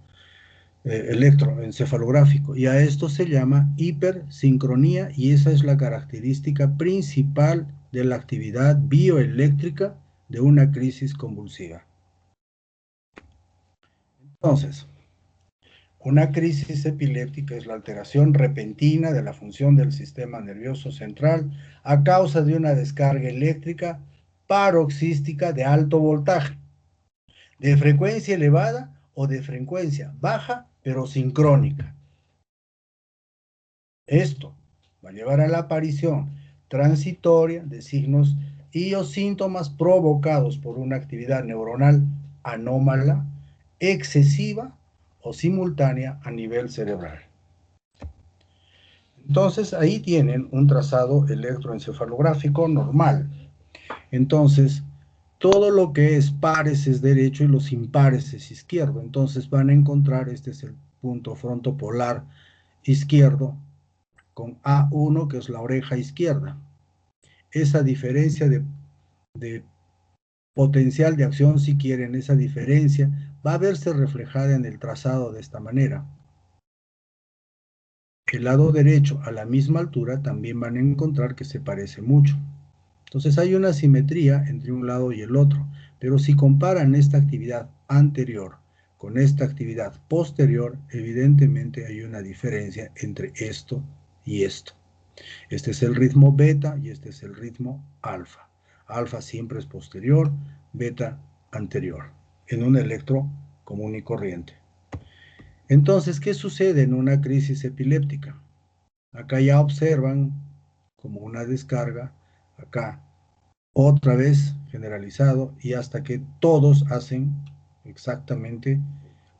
electroencefalográfico, y a esto se llama hipersincronía, y esa es la característica principal de la actividad bioeléctrica de una crisis convulsiva. Entonces, una crisis epiléptica es la alteración repentina de la función del sistema nervioso central a causa de una descarga eléctrica paroxística de alto voltaje, de frecuencia elevada o de frecuencia baja, pero sincrónica. Esto va a llevar a la aparición transitoria de signos y o síntomas provocados por una actividad neuronal anómala, excesiva o simultánea a nivel cerebral. Entonces, ahí tienen un trazado electroencefalográfico normal. Entonces, todo lo que es pares es derecho y los impares es izquierdo. Entonces van a encontrar, este es el punto frontopolar izquierdo, con A1, que es la oreja izquierda. Esa diferencia de potencial de acción, si quieren, esa diferencia va a verse reflejada en el trazado de esta manera. El lado derecho a la misma altura también van a encontrar que se parece mucho. Entonces hay una simetría entre un lado y el otro, pero si comparan esta actividad anterior con esta actividad posterior, evidentemente hay una diferencia entre esto y esto. Este es el ritmo beta y este es el ritmo alfa. Alfa siempre es posterior, beta anterior, en un electro común y corriente. Entonces, ¿qué sucede en una crisis epiléptica? Acá ya observan como una descarga, acá otra vez generalizado, y hasta que todos hacen exactamente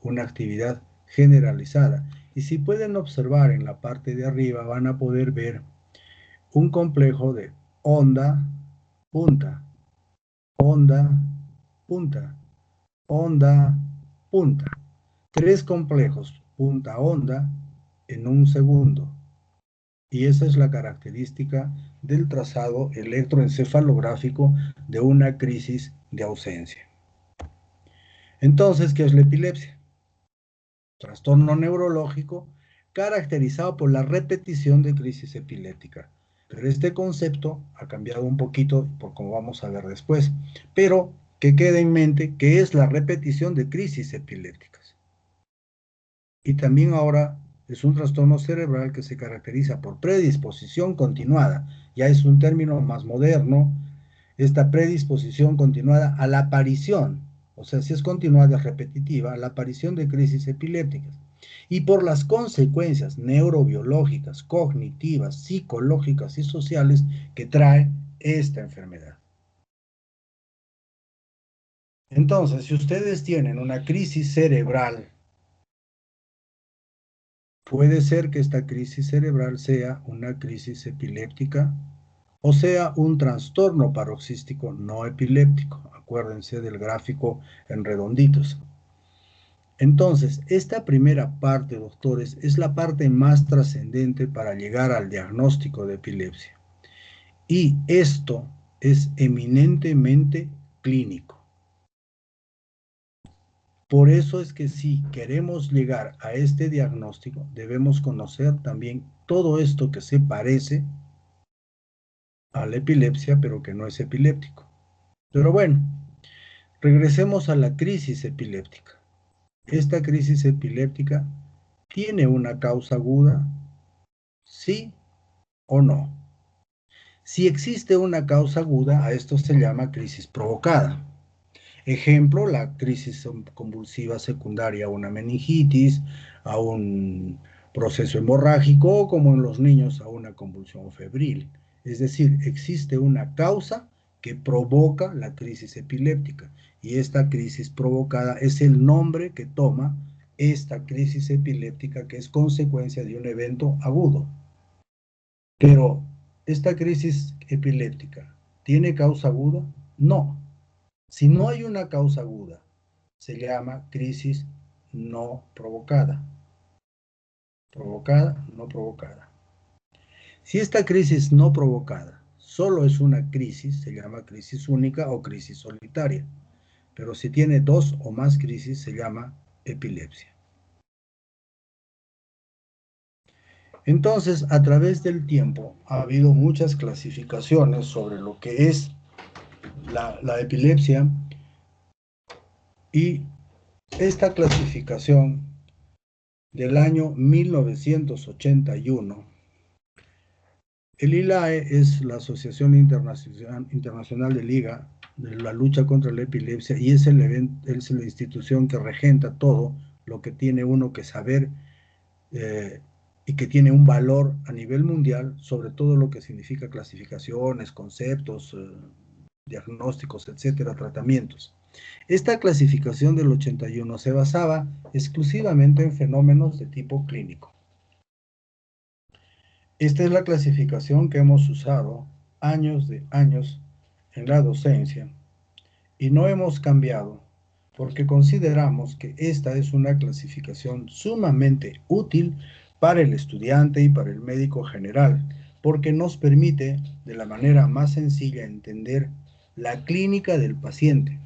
una actividad generalizada. Y si pueden observar en la parte de arriba, van a poder ver un complejo de onda, punta, onda, punta, onda, punta. 3 complejos, punta, onda, en un segundo. Y esa es la característica del trazado electroencefalográfico de una crisis de ausencia. Entonces, ¿qué es la epilepsia? Trastorno neurológico caracterizado por la repetición de crisis epiléptica. Pero este concepto ha cambiado un poquito, por como vamos a ver después. Pero que quede en mente que es la repetición de crisis epilépticas. Y también ahora es un trastorno cerebral que se caracteriza por predisposición continuada. Ya es un término más moderno, esta predisposición continuada a la aparición, o sea, si es continuada, es repetitiva, a la aparición de crisis epilépticas. Y por las consecuencias neurobiológicas, cognitivas, psicológicas y sociales que trae esta enfermedad. Entonces, si ustedes tienen una crisis cerebral, puede ser que esta crisis cerebral sea una crisis epiléptica o sea un trastorno paroxístico no epiléptico. Acuérdense del gráfico en redonditos. Entonces, esta primera parte, doctores, es la parte más trascendente para llegar al diagnóstico de epilepsia. Y esto es eminentemente clínico. Por eso es que si queremos llegar a este diagnóstico, debemos conocer también todo esto que se parece a la epilepsia, pero que no es epiléptico. Pero bueno, regresemos a la crisis epiléptica. ¿Esta crisis epiléptica tiene una causa aguda? ¿Sí o no? Si existe una causa aguda, a esto se llama crisis provocada. Ejemplo, la crisis convulsiva secundaria a una meningitis, a un proceso hemorrágico o, como en los niños, a una convulsión febril. Es decir, existe una causa que provoca la crisis epiléptica y esta crisis provocada es el nombre que toma esta crisis epiléptica, que es consecuencia de un evento agudo. Pero, ¿esta crisis epiléptica tiene causa aguda? No. Si no hay una causa aguda, se llama crisis no provocada. Provocada, no provocada. Si esta crisis no provocada solo es una crisis, se llama crisis única o crisis solitaria. Pero si tiene dos o más crisis, se llama epilepsia. Entonces, a través del tiempo, ha habido muchas clasificaciones sobre lo que es la epilepsia, y esta clasificación del año 1981, el ILAE es la Asociación Internacional de Liga de la Lucha contra la Epilepsia, y es la institución que regenta todo lo que tiene uno que saber y que tiene un valor a nivel mundial sobre todo lo que significa clasificaciones, conceptos, diagnósticos, etcétera, tratamientos. Esta clasificación del 81 se basaba exclusivamente en fenómenos de tipo clínico. Esta es la clasificación que hemos usado años en la docencia y no hemos cambiado porque consideramos que esta es una clasificación sumamente útil para el estudiante y para el médico general, porque nos permite de la manera más sencilla entender la clínica del paciente.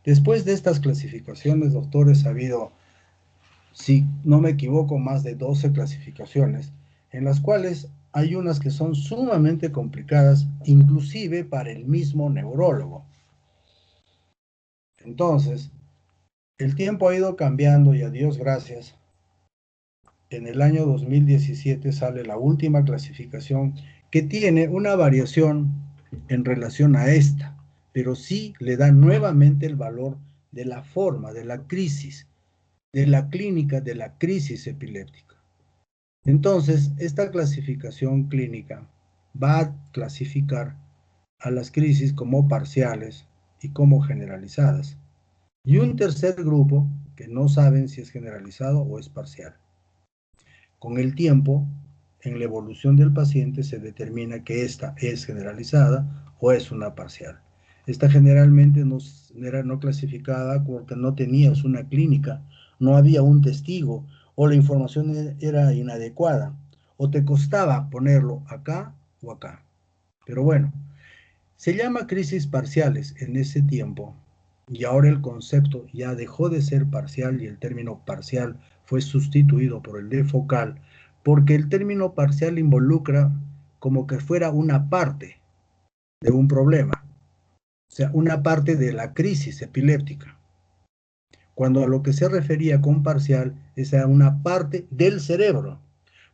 Después de estas clasificaciones, doctores, ha habido, si no me equivoco, más de 12 clasificaciones, en las cuales hay unas que son sumamente complicadas, inclusive para el mismo neurólogo. Entonces, el tiempo ha ido cambiando y a Dios gracias. En el año 2017 sale la última clasificación que tiene una variación en relación a esta, pero sí le da nuevamente el valor de la forma, de la crisis, de la clínica, de la crisis epiléptica. Entonces, esta clasificación clínica va a clasificar a las crisis como parciales y como generalizadas. Y un tercer grupo que no saben si es generalizado o es parcial. Con el tiempo, en la evolución del paciente se determina que esta es generalizada o es una parcial. Esta generalmente no era no clasificada porque no tenías una clínica, no había un testigo o la información era inadecuada o te costaba ponerlo acá o acá. Pero bueno, se llama crisis parciales en ese tiempo y ahora el concepto ya dejó de ser parcial y el término parcial fue sustituido por el de focal, porque el término parcial involucra como que fuera una parte de un problema, o sea, una parte de la crisis epiléptica, cuando a lo que se refería con parcial es a una parte del cerebro.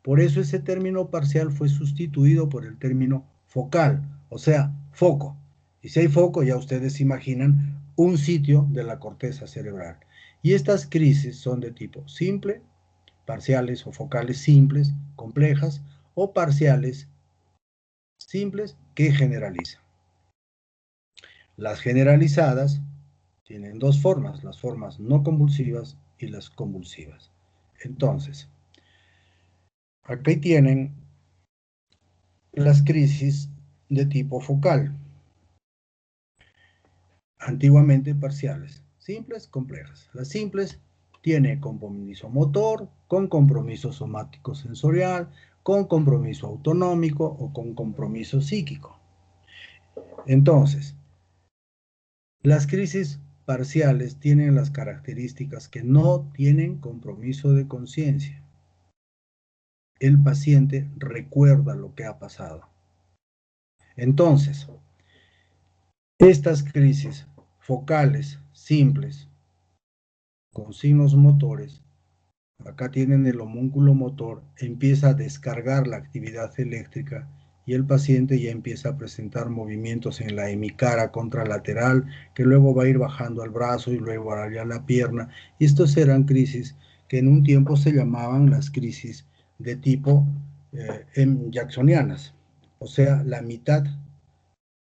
Por eso ese término parcial fue sustituido por el término focal, o sea, foco. Y si hay foco, ya ustedes imaginan un sitio de la corteza cerebral. Y estas crisis son de tipo simple, parciales o focales simples, complejas, o parciales simples que generalizan. Las generalizadas tienen dos formas, las formas no convulsivas y las convulsivas. Entonces, aquí tienen las crisis de tipo focal, antiguamente parciales, simples, complejas. Las simples tienen compromiso motor, con compromiso somático sensorial, con compromiso autonómico o con compromiso psíquico. Entonces, las crisis parciales tienen las características que no tienen compromiso de conciencia. El paciente recuerda lo que ha pasado. Entonces, estas crisis focales simples con signos motores, acá tienen el homúnculo motor, empieza a descargar la actividad eléctrica y el paciente ya empieza a presentar movimientos en la hemicara contralateral, que luego va a ir bajando al brazo y luego a la pierna. Y estos eran crisis que en un tiempo se llamaban las crisis de tipo jacksonianas, o sea, la mitad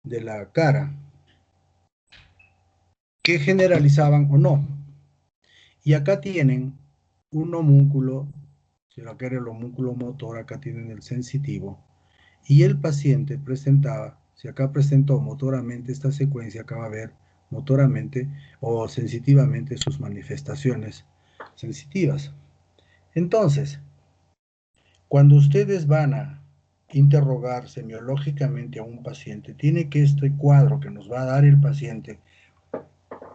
de la cara, que generalizaban o no. Y acá tienen un homúnculo, si lo quiere el homúnculo motor, acá tienen el sensitivo, y el paciente presentaba, si acá presentó motoramente esta secuencia, acá va a ver motoramente o sensitivamente sus manifestaciones sensitivas. Entonces, cuando ustedes van a interrogar semiológicamente a un paciente, tiene que este cuadro que nos va a dar el paciente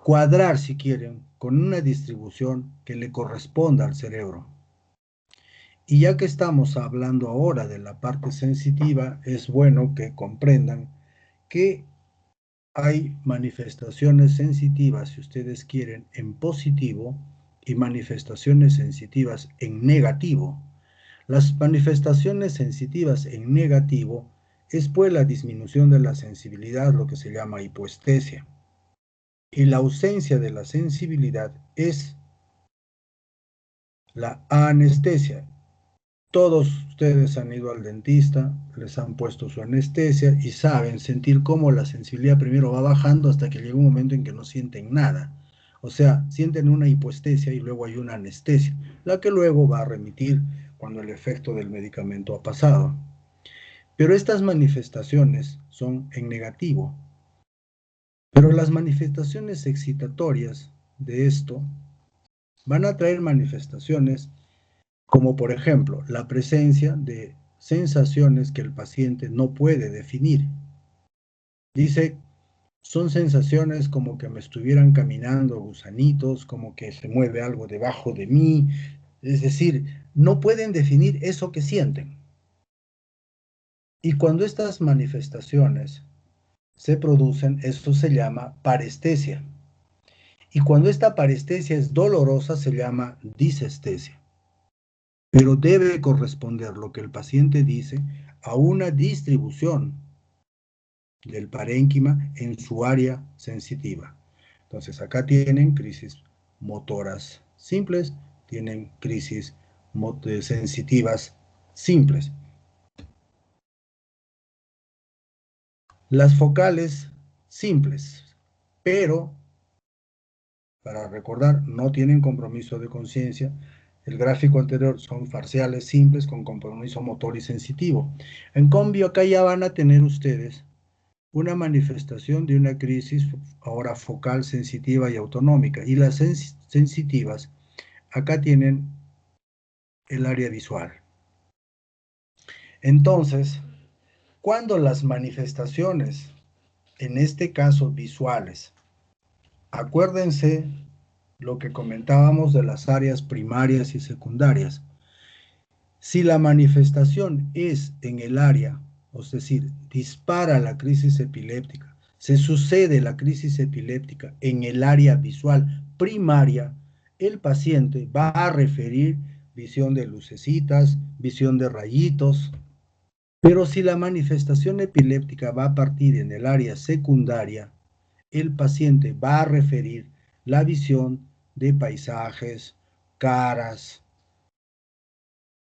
cuadrar, si quieren, con una distribución que le corresponda al cerebro. Y ya que estamos hablando ahora de la parte sensitiva, es bueno que comprendan que hay manifestaciones sensitivas, si ustedes quieren, en positivo y manifestaciones sensitivas en negativo. Las manifestaciones sensitivas en negativo es pues la disminución de la sensibilidad, lo que se llama hipoestesia. Y la ausencia de la sensibilidad es la anestesia. Todos ustedes han ido al dentista, les han puesto su anestesia y saben sentir cómo la sensibilidad primero va bajando hasta que llega un momento en que no sienten nada. O sea, sienten una hipoestesia y luego hay una anestesia, la que luego va a remitir cuando el efecto del medicamento ha pasado. Pero estas manifestaciones son en negativo. Pero las manifestaciones excitatorias de esto van a traer manifestaciones como por ejemplo la presencia de sensaciones que el paciente no puede definir. Dice, son sensaciones como que me estuvieran caminando gusanitos, como que se mueve algo debajo de mí, es decir, no pueden definir eso que sienten. Y cuando estas manifestaciones se producen, esto se llama parestesia. Y cuando esta parestesia es dolorosa, se llama disestesia. Pero debe corresponder lo que el paciente dice a una distribución del parénquima en su área sensitiva. Entonces acá tienen crisis motoras simples, tienen crisis sensitivas simples. Las focales simples, pero para recordar, no tienen compromiso de conciencia. El gráfico anterior son parciales simples con compromiso motor y sensitivo. En cambio, acá ya van a tener ustedes una manifestación de una crisis ahora focal, sensitiva y autonómica. Y las sensitivas, acá tienen el área visual. Entonces, cuando las manifestaciones, en este caso visuales, acuérdense lo que comentábamos de las áreas primarias y secundarias. Si la manifestación es en el área, es decir, dispara la crisis epiléptica, se sucede la crisis epiléptica en el área visual primaria, el paciente va a referir visión de lucecitas, visión de rayitos. Pero si la manifestación epiléptica va a partir en el área secundaria, el paciente va a referir la visión de paisajes, caras,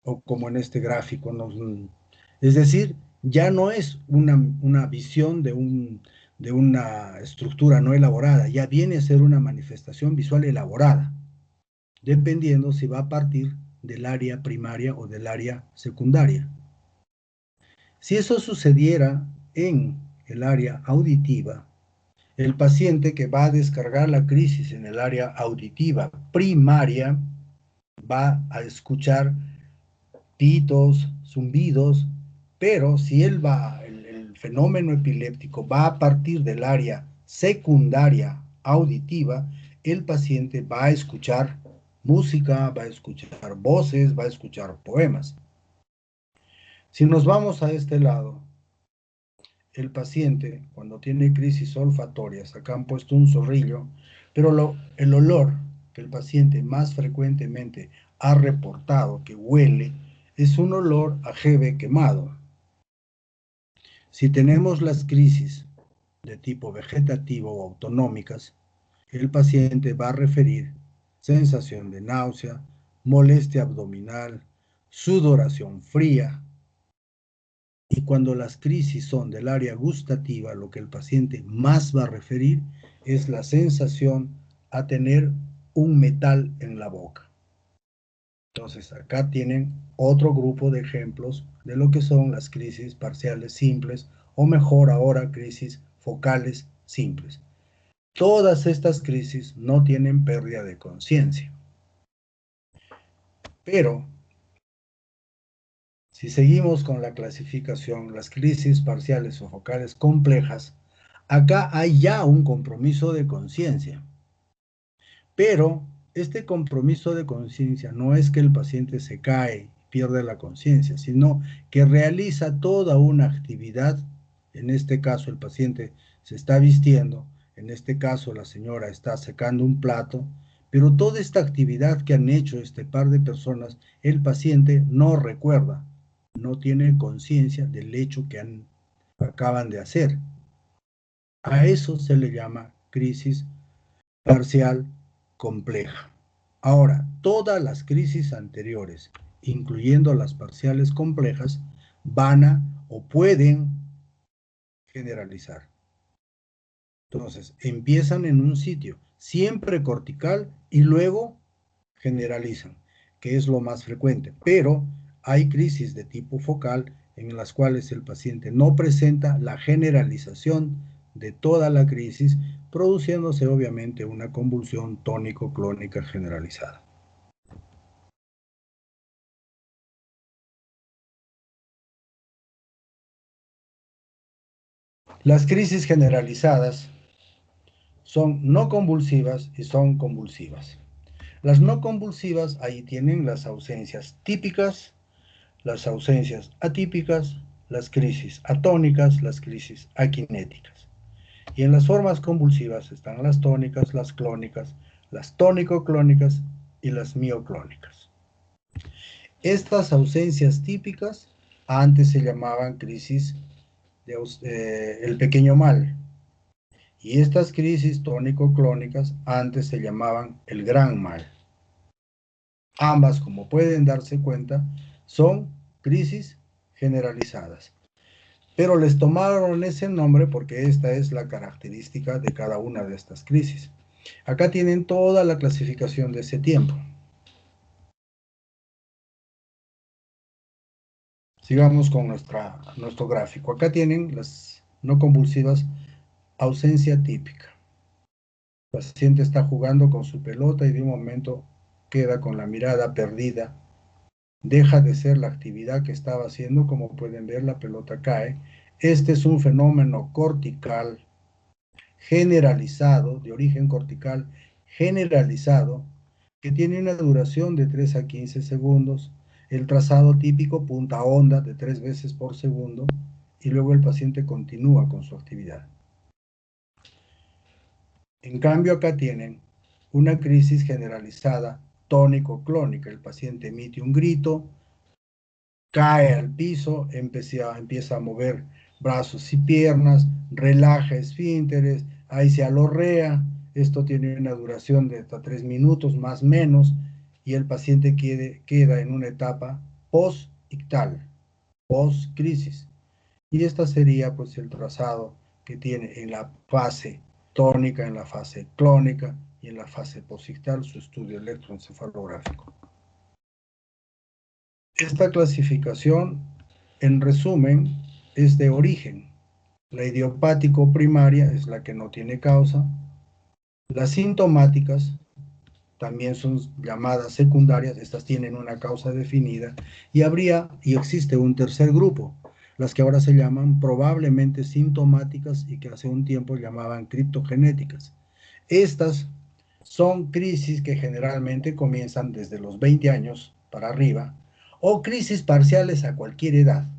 o como en este gráfico, ¿no? Es decir, ya no es una visión de una estructura no elaborada, ya viene a ser una manifestación visual elaborada, dependiendo si va a partir del área primaria o del área secundaria. Si eso sucediera en el área auditiva, el paciente que va a descargar la crisis en el área auditiva primaria va a escuchar pitos, zumbidos, pero si el fenómeno epiléptico va a partir del área secundaria auditiva, el paciente va a escuchar música, va a escuchar voces, va a escuchar poemas. Si nos vamos a este lado, el paciente, cuando tiene crisis olfatorias, acá han puesto un zorrillo, pero el olor que el paciente más frecuentemente ha reportado que huele es un olor a jeve quemado. Si tenemos las crisis de tipo vegetativo o autonómicas, el paciente va a referir sensación de náusea, molestia abdominal, sudoración fría. Y cuando las crisis son del área gustativa, lo que el paciente más va a referir es la sensación a tener un metal en la boca. Entonces, acá tienen otro grupo de ejemplos de lo que son las crisis parciales simples, o mejor ahora, crisis focales simples. Todas estas crisis no tienen pérdida de conciencia. Pero, si seguimos con la clasificación, las crisis parciales o focales complejas, acá hay ya un compromiso de conciencia. Pero este compromiso de conciencia no es que el paciente se cae, pierde la conciencia, sino que realiza toda una actividad. En este caso el paciente se está vistiendo, en este caso la señora está secando un plato, pero toda esta actividad que han hecho este par de personas, el paciente no recuerda, no tiene conciencia del hecho que acaban de hacer. A eso se le llama crisis parcial compleja. Ahora, todas las crisis anteriores, incluyendo las parciales complejas, van a o pueden generalizar. Entonces, empiezan en un sitio, siempre cortical, y luego generalizan, que es lo más frecuente. Pero hay crisis de tipo focal en las cuales el paciente no presenta la generalización de toda la crisis, produciéndose obviamente una convulsión tónico-clónica generalizada. Las crisis generalizadas son no convulsivas y son convulsivas. Las no convulsivas, ahí tienen las ausencias típicas, las ausencias atípicas, las crisis atónicas, las crisis aquinéticas. Y en las formas convulsivas están las tónicas, las clónicas, las tónico-clónicas y las mioclónicas. Estas ausencias típicas antes se llamaban crisis el pequeño mal. Y estas crisis tónico-clónicas antes se llamaban el gran mal. Ambas, como pueden darse cuenta, son crisis generalizadas. Pero les tomaron ese nombre porque esta es la característica de cada una de estas crisis. Acá tienen toda la clasificación de ese tiempo. Sigamos con nuestro gráfico. Acá tienen las no convulsivas, ausencia típica. El paciente está jugando con su pelota y de un momento queda con la mirada perdida. Deja de ser la actividad que estaba haciendo. Como pueden ver, la pelota cae. Este es un fenómeno cortical generalizado, de origen cortical generalizado, que tiene una duración de 3 a 15 segundos, el trazado típico punta onda de 3 veces por segundo, y luego el paciente continúa con su actividad. En cambio, acá tienen una crisis generalizada tónico-clónica. El paciente emite un grito, cae al piso, empieza a mover brazos y piernas, relaja esfínteres, ahí se alorrea. Esto tiene una duración de hasta 3 minutos más o menos, y el paciente queda en una etapa post-ictal, post-crisis. Y esta sería pues el trazado que tiene en la fase tónica, en la fase clónica y en la fase posictal su estudio electroencefalográfico. Esta clasificación, en resumen, es de origen. La idiopático primaria es la que no tiene causa. Las sintomáticas también son llamadas secundarias, estas tienen una causa definida, y existe un tercer grupo, las que ahora se llaman probablemente sintomáticas y que hace un tiempo llamaban criptogenéticas. Estas son crisis que generalmente comienzan desde los 20 años para arriba, o crisis parciales a cualquier edad.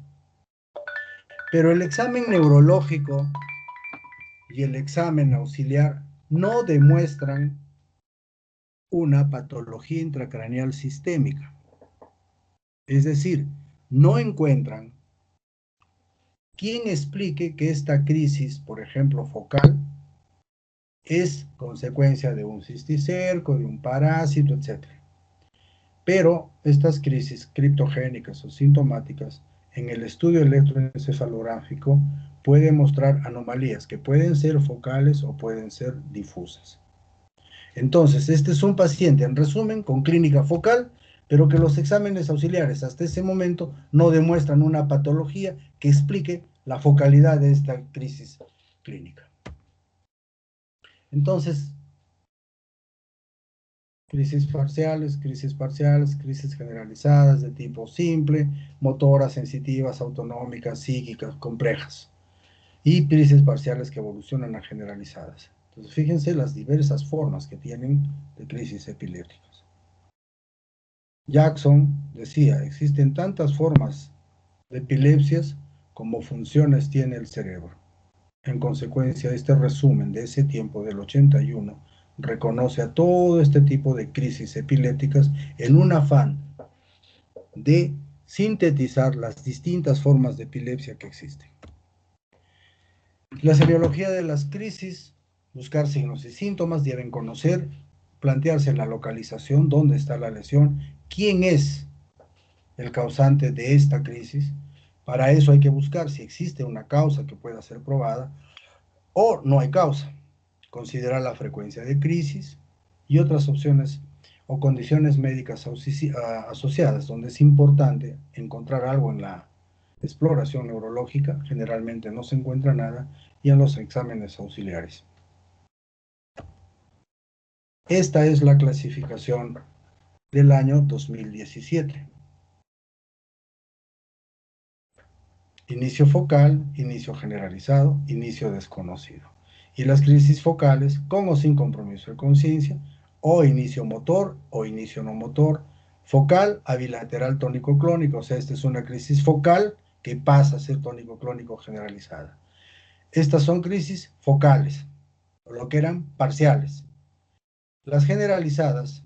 Pero el examen neurológico y el examen auxiliar no demuestran una patología intracraneal sistémica. Es decir, no encuentran quien explique que esta crisis, por ejemplo, focal, es consecuencia de un cisticerco, de un parásito, etc. Pero estas crisis criptogénicas o sintomáticas, en el estudio electroencefalográfico, pueden mostrar anomalías que pueden ser focales o pueden ser difusas. Entonces, este es un paciente, en resumen, con clínica focal, pero que los exámenes auxiliares hasta ese momento no demuestran una patología que explique la focalidad de esta crisis clínica. Entonces, crisis parciales, crisis generalizadas de tipo simple, motoras, sensitivas, autonómicas, psíquicas, complejas, y crisis parciales que evolucionan a generalizadas. Entonces, fíjense las diversas formas que tienen de crisis epilépticas. Jackson decía, existen tantas formas de epilepsias como funciones tiene el cerebro. En consecuencia, este resumen de ese tiempo del 81 reconoce a todo este tipo de crisis epilépticas en un afán de sintetizar las distintas formas de epilepsia que existen. La semiología de las crisis, buscar signos y síntomas, deben conocer, plantearse la localización, dónde está la lesión, quién es el causante de esta crisis. Para eso hay que buscar si existe una causa que pueda ser probada o no hay causa. Considerar la frecuencia de crisis y otras opciones o condiciones médicas asociadas, donde es importante encontrar algo en la exploración neurológica, generalmente no se encuentra nada, y en los exámenes auxiliares. Esta es la clasificación del año 2017. Inicio focal, inicio generalizado, inicio desconocido. Y las crisis focales, con o sin compromiso de conciencia, o inicio motor o inicio no motor, focal a bilateral tónico-clónico, o sea, esta es una crisis focal que pasa a ser tónico-clónico generalizada. Estas son crisis focales, o lo que eran parciales. Las generalizadas,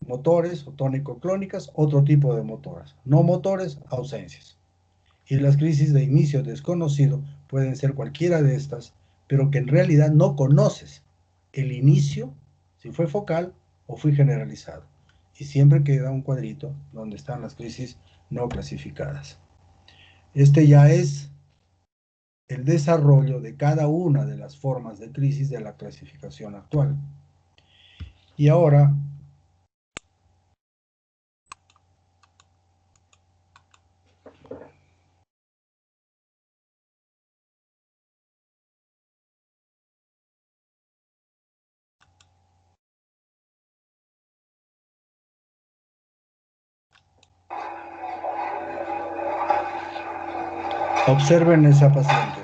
motores o tónico-clónicas, otro tipo de motoras. No motores, ausencias. Y las crisis de inicio desconocido pueden ser cualquiera de estas, pero que en realidad no conoces el inicio, si fue focal o fue generalizado. Y siempre queda un cuadrito donde están las crisis no clasificadas. Este ya es el desarrollo de cada una de las formas de crisis de la clasificación actual. Y ahora observen esa paciente.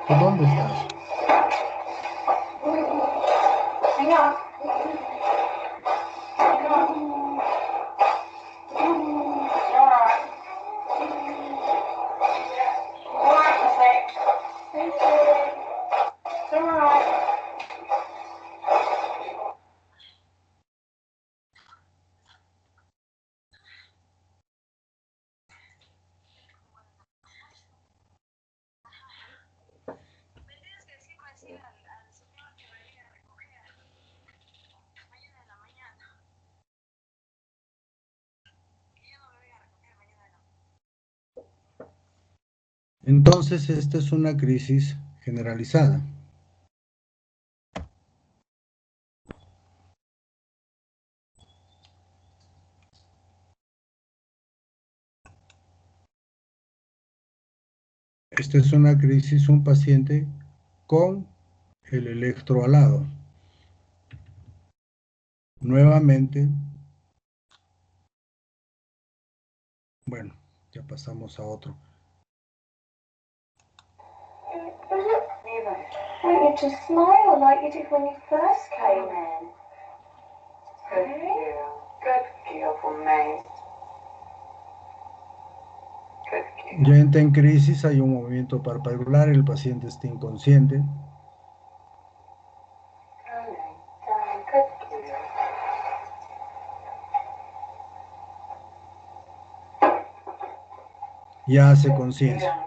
¿Dónde estás? Entonces, esta es una crisis generalizada. Esta es una crisis, un paciente con el electro alado. Nuevamente, bueno, ya pasamos a otro. Want you to smile like you did when you first came in. Good girl for me. Ya entra en crisis, hay un movimiento parpadular, el paciente está inconsciente. Ya hace conciencia.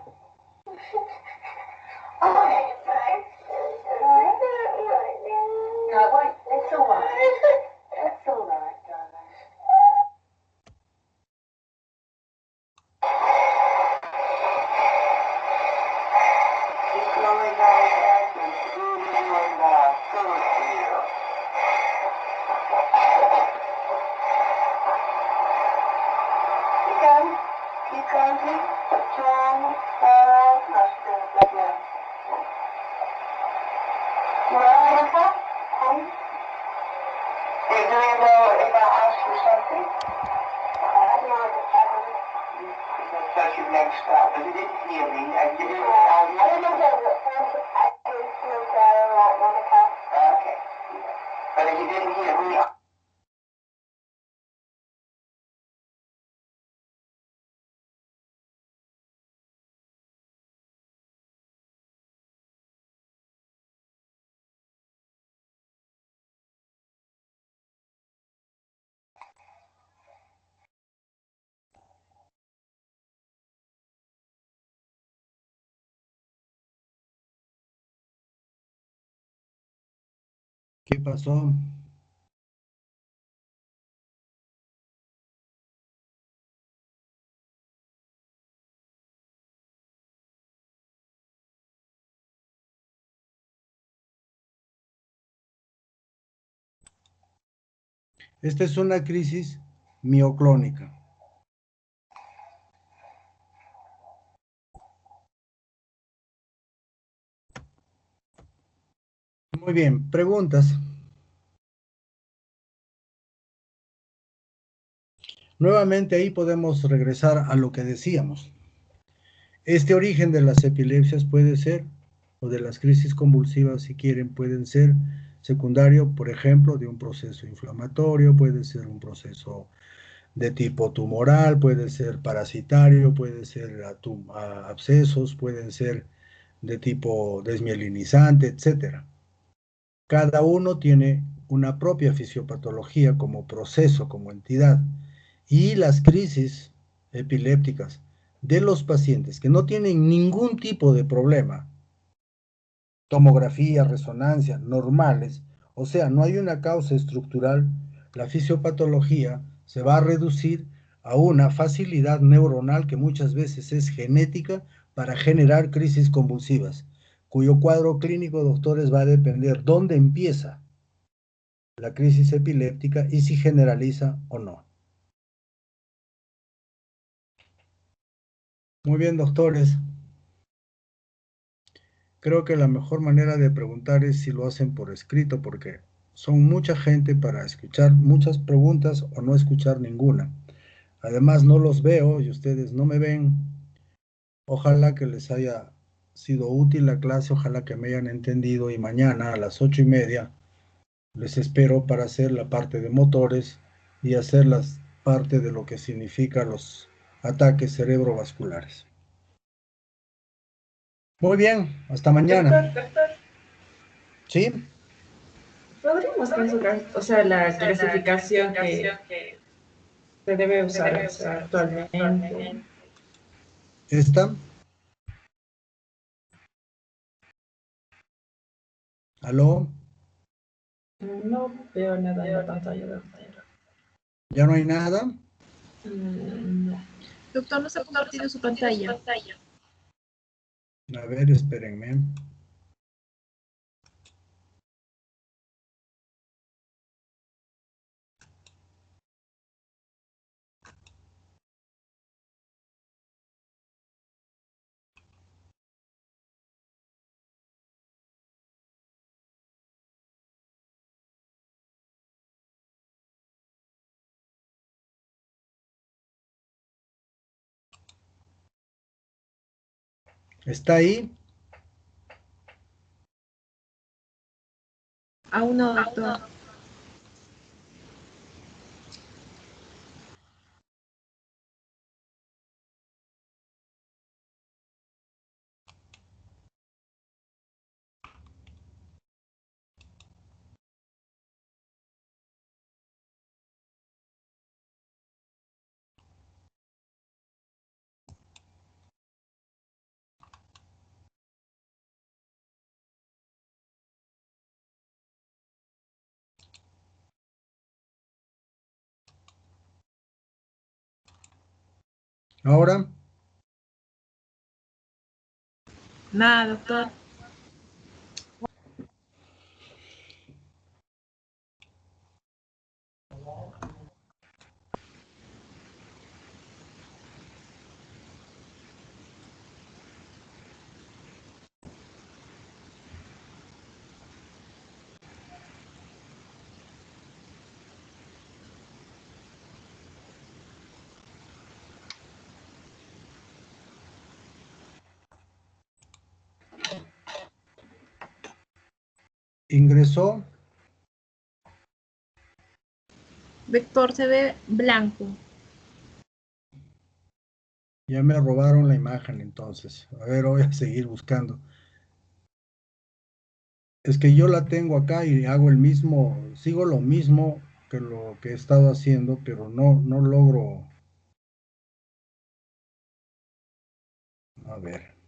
¿Qué pasó? Esta es una crisis mioclónica. Muy bien, preguntas. Nuevamente ahí podemos regresar a lo que decíamos. Este origen de las epilepsias puede ser, o de las crisis convulsivas si quieren, pueden ser secundario, por ejemplo, de un proceso inflamatorio, puede ser un proceso de tipo tumoral, puede ser parasitario, puede ser abscesos, pueden ser de tipo desmielinizante, etc. Cada uno tiene una propia fisiopatología como proceso, como entidad, y las crisis epilépticas de los pacientes que no tienen ningún tipo de problema, tomografía, resonancia, normales, o sea, no hay una causa estructural, la fisiopatología se va a reducir a una facilidad neuronal que muchas veces es genética para generar crisis convulsivas, cuyo cuadro clínico, doctores, va a depender dónde empieza la crisis epiléptica y si generaliza o no. Muy bien, doctores. Creo que la mejor manera de preguntar es si lo hacen por escrito, porque son mucha gente para escuchar muchas preguntas o no escuchar ninguna. Además, no los veo y ustedes no me ven. Ojalá que les haya sido útil la clase, ojalá que me hayan entendido y mañana a las 8:30 les espero para hacer la parte de motores y hacer la parte de lo que significa los ataques cerebrovasculares. Muy bien, hasta mañana. Doctor, ¿Sí? ¿podríamos consultar, o sea, la clasificación que se debe usar, o sea, actualmente? ¿Esta? ¿Aló? No veo nada en la pantalla, doctor. ¿Ya no hay nada? No. Doctor, nos ha compartido su pantalla. A ver, espérenme. ¿Está ahí? Aún no, doctor. ¿Ahora? Nada, doctor. ¿Ingresó? Doctor, se ve blanco. Ya me robaron la imagen entonces. A ver, voy a seguir buscando. Es que yo la tengo acá y hago el mismo, sigo lo mismo que lo que he estado haciendo, pero no logro. A ver.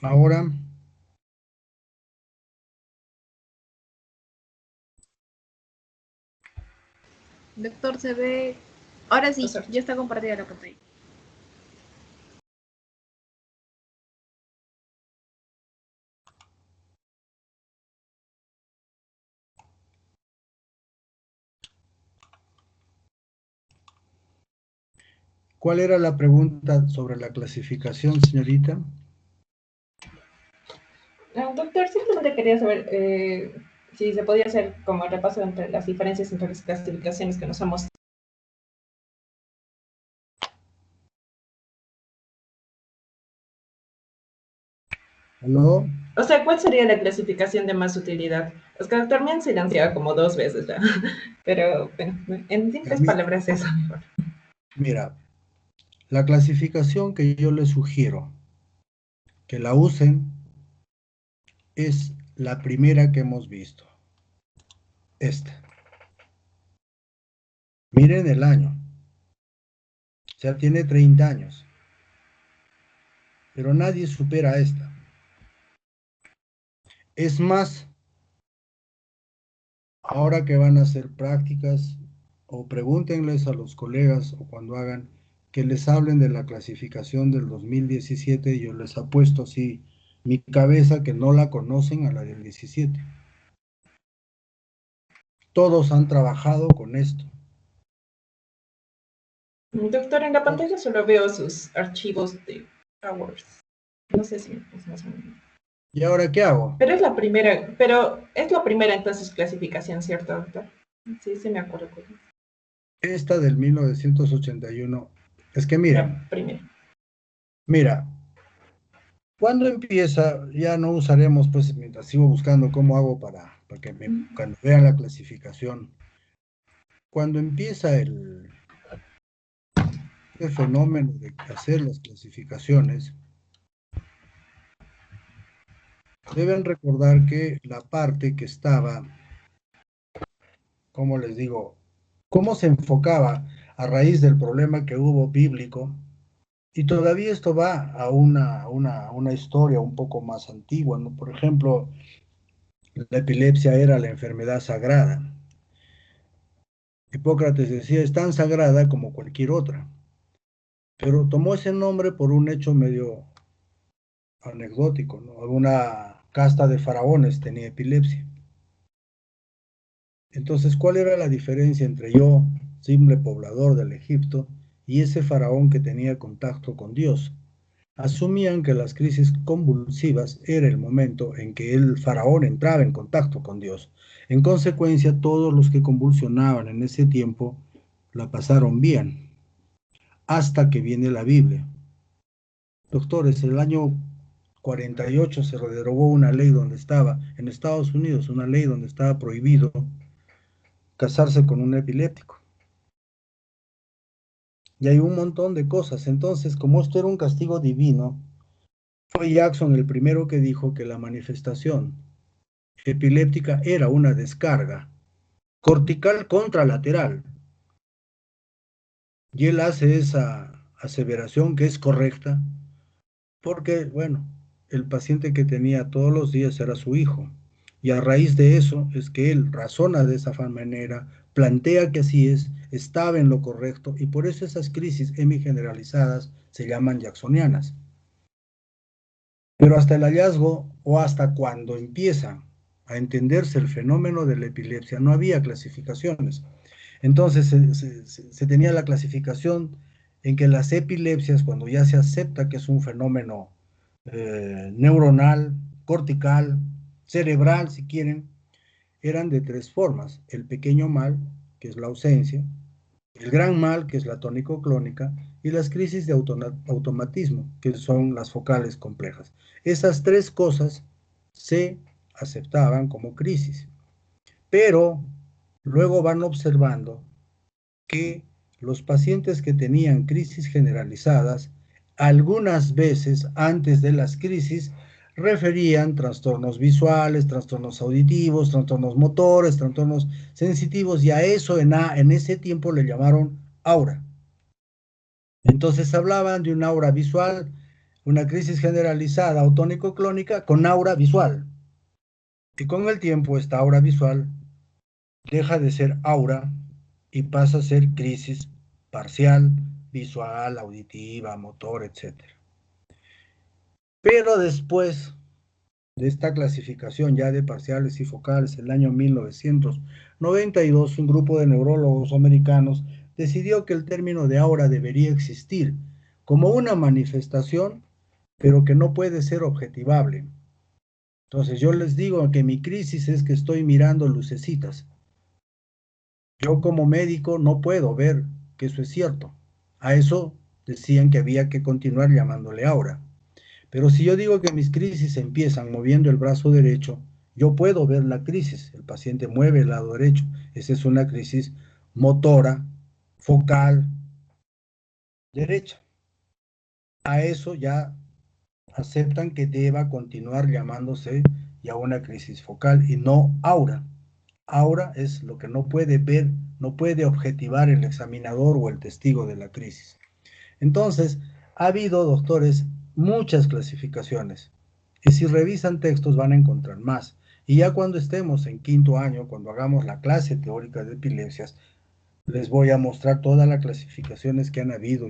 Ahora, Doctor, se ve... Ahora sí, ya está compartida la pantalla. ¿cuál era la pregunta sobre la clasificación, señorita? Doctor, simplemente quería saber si se podía hacer como el repaso entre las diferencias entre las clasificaciones que nos han mostrado. ¿Aló? O sea, ¿cuál sería la clasificación de más utilidad? Es que doctor me han silenciado como 2 veces ya, pero bueno, en simples palabras eso mejor. Mira, la clasificación que yo les sugiero que la usen es la primera que hemos visto. Esta. Miren el año. O sea, tiene 30 años. Pero nadie supera esta. Es más, ahora que van a hacer prácticas, o pregúntenles a los colegas o cuando hagan, que les hablen de la clasificación del 2017, yo les apuesto así mi cabeza que no la conocen a la del 17. Todos han trabajado con esto. Doctor, en la pantalla solo veo sus archivos de Hours. No sé si es más o menos. ¿Y ahora qué hago? Pero es la primera entonces clasificación, ¿cierto, doctor? Sí, sí me acuerdo. Esta del 1981, es que miren, La primera. mira, Cuando empieza, ya no usaremos, pues, mientras sigo buscando cómo hago para que cuando vean la clasificación. Cuando empieza el fenómeno de hacer las clasificaciones, deben recordar que la parte que estaba, ¿cómo les digo? ¿Cómo se enfocaba a raíz del problema que hubo bíblico? Y todavía esto va a una historia un poco más antigua, ¿no? Por ejemplo, la epilepsia era la enfermedad sagrada. Hipócrates decía, es tan sagrada como cualquier otra, pero tomó ese nombre por un hecho medio anecdótico, ¿no? Una casta de faraones tenía epilepsia. Entonces, ¿cuál era la diferencia entre yo, simple poblador del Egipto, y ese faraón que tenía contacto con Dios? Asumían que las crisis convulsivas era el momento en que el faraón entraba en contacto con Dios. En consecuencia, todos los que convulsionaban en ese tiempo la pasaron bien, hasta que viene la Biblia. Doctores, el año 48 se derogó una ley donde estaba, en Estados Unidos, una ley donde estaba prohibido casarse con un epiléptico. Y hay un montón de cosas. Entonces, como esto era un castigo divino, fue Jackson el primero que dijo que la manifestación epiléptica era una descarga cortical contralateral. Y él hace esa aseveración que es correcta porque, bueno, el paciente que tenía todos los días era su hijo. Y a raíz de eso es que él razona de esa manera, plantea que así es, estaba en lo correcto, y por eso esas crisis hemigeneralizadas se llaman jacksonianas. Pero hasta el hallazgo, o hasta cuando empieza a entenderse el fenómeno de la epilepsia, no había clasificaciones. Entonces se tenía la clasificación en que las epilepsias, cuando ya se acepta que es un fenómeno neuronal, cortical, cerebral, si quieren, eran de tres formas: el pequeño mal, que es la ausencia; el gran mal, que es la tónico-clónica; y las crisis de automatismo, que son las focales complejas. Esas tres cosas se aceptaban como crisis, pero luego van observando que los pacientes que tenían crisis generalizadas, algunas veces antes de las crisis, referían trastornos visuales, trastornos auditivos, trastornos motores, trastornos sensitivos, y a eso en ese tiempo le llamaron aura. Entonces hablaban de un aura visual, una crisis generalizada o tónico-clónica con aura visual. Y con el tiempo esta aura visual deja de ser aura y pasa a ser crisis parcial, visual, auditiva, motor, etc. Pero después de esta clasificación ya de parciales y focales, en el año 1992, un grupo de neurólogos americanos decidió que el término de aura debería existir como una manifestación, pero que no puede ser objetivable. Entonces yo les digo que mi crisis es que estoy mirando lucecitas. Yo como médico no puedo ver que eso es cierto. A eso decían que había que continuar llamándole aura. Pero si yo digo que mis crisis empiezan moviendo el brazo derecho, yo puedo ver la crisis. El paciente mueve el lado derecho. Esa es una crisis motora, focal, derecha. A eso ya aceptan que deba continuar llamándose ya una crisis focal y no aura. Aura es lo que no puede ver, no puede objetivar el examinador o el testigo de la crisis. Entonces, ha habido, doctores, muchas clasificaciones. Y si revisan textos van a encontrar más. Y ya cuando estemos en quinto año, cuando hagamos la clase teórica de epilepsias, les voy a mostrar todas las clasificaciones que han habido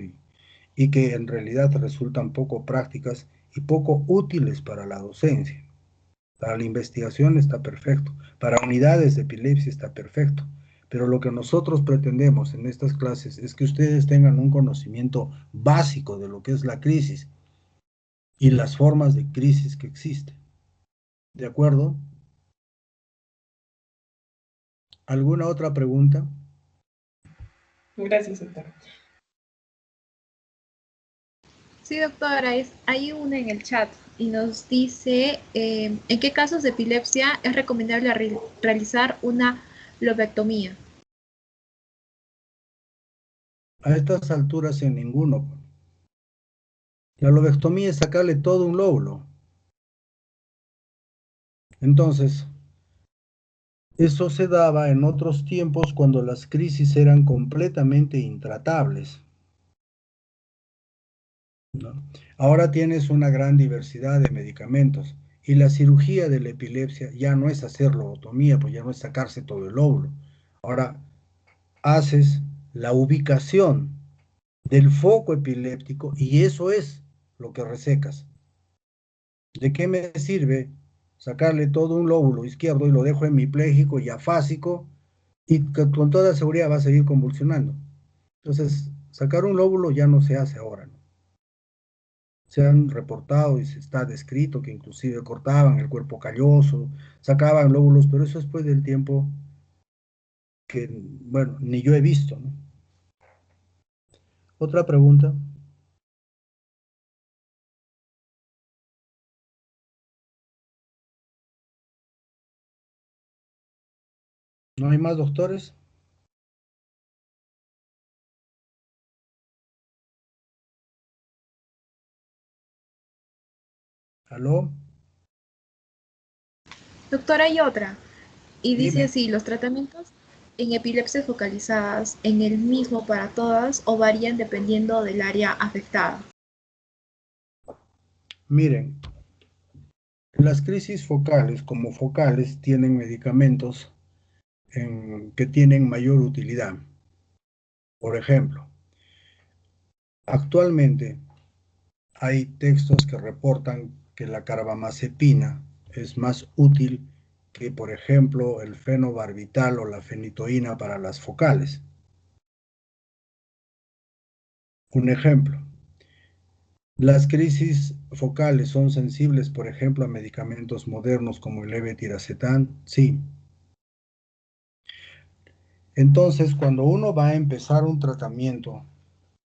y que en realidad resultan poco prácticas y poco útiles para la docencia. Para la investigación está perfecto, para unidades de epilepsia está perfecto, pero lo que nosotros pretendemos en estas clases es que ustedes tengan un conocimiento básico de lo que es la crisis y las formas de crisis que existen. ¿De acuerdo? ¿Alguna otra pregunta? Gracias, doctor. Sí, doctora, hay una en el chat. y nos dice en qué casos de epilepsia es recomendable realizar una lobectomía. A estas alturas en ninguno. La lobectomía es sacarle todo un lóbulo. Entonces, eso se daba en otros tiempos cuando las crisis eran completamente intratables, ¿no? Ahora tienes una gran diversidad de medicamentos y la cirugía de la epilepsia ya no es hacer lobotomía, pues ya no es sacarse todo el lóbulo. Ahora haces la ubicación del foco epiléptico y eso es lo que resecas. ¿De qué me sirve sacarle todo un lóbulo izquierdo y lo dejo hemipléjico y afásico y con toda seguridad va a seguir convulsionando? Entonces, sacar un lóbulo ya no se hace ahora, ¿no? Se han reportado y se está descrito que inclusive cortaban el cuerpo calloso, sacaban lóbulos, pero eso después del tiempo que, bueno, ni yo he visto, ¿no? Otra pregunta. ¿No hay más doctores? ¿Aló? Doctora, hay otra. Y dice Dime. así, los tratamientos en epilepsias focalizadas en el mismo para todas o varían dependiendo del área afectada. Miren, las crisis focales como focales tienen medicamentos que tienen mayor utilidad. Por ejemplo, actualmente hay textos que reportan que la carbamazepina es más útil que, por ejemplo, el fenobarbital o la fenitoína para las focales. Un ejemplo, las crisis focales son sensibles, por ejemplo, a medicamentos modernos como el levetiracetam. Sí. Entonces, cuando uno va a empezar un tratamiento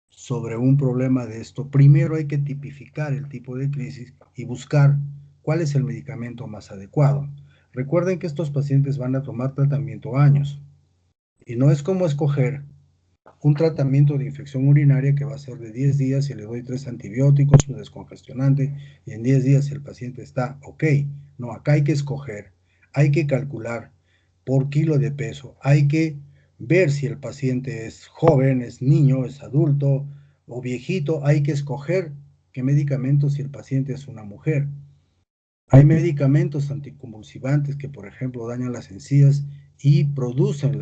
sobre un problema de esto, primero hay que tipificar el tipo de crisis y buscar cuál es el medicamento más adecuado. Recuerden que estos pacientes van a tomar tratamiento años y no es como escoger un tratamiento de infección urinaria que va a ser de 10 días y le doy 3 antibióticos, un descongestionante y en 10 días el paciente está ok. No, acá hay que escoger, hay que calcular por kilo de peso, hay que ver si el paciente es joven, es niño, es adulto o viejito, hay que escoger qué medicamentos si el paciente es una mujer. Hay medicamentos anticonvulsivantes que, por ejemplo, dañan las encías y producen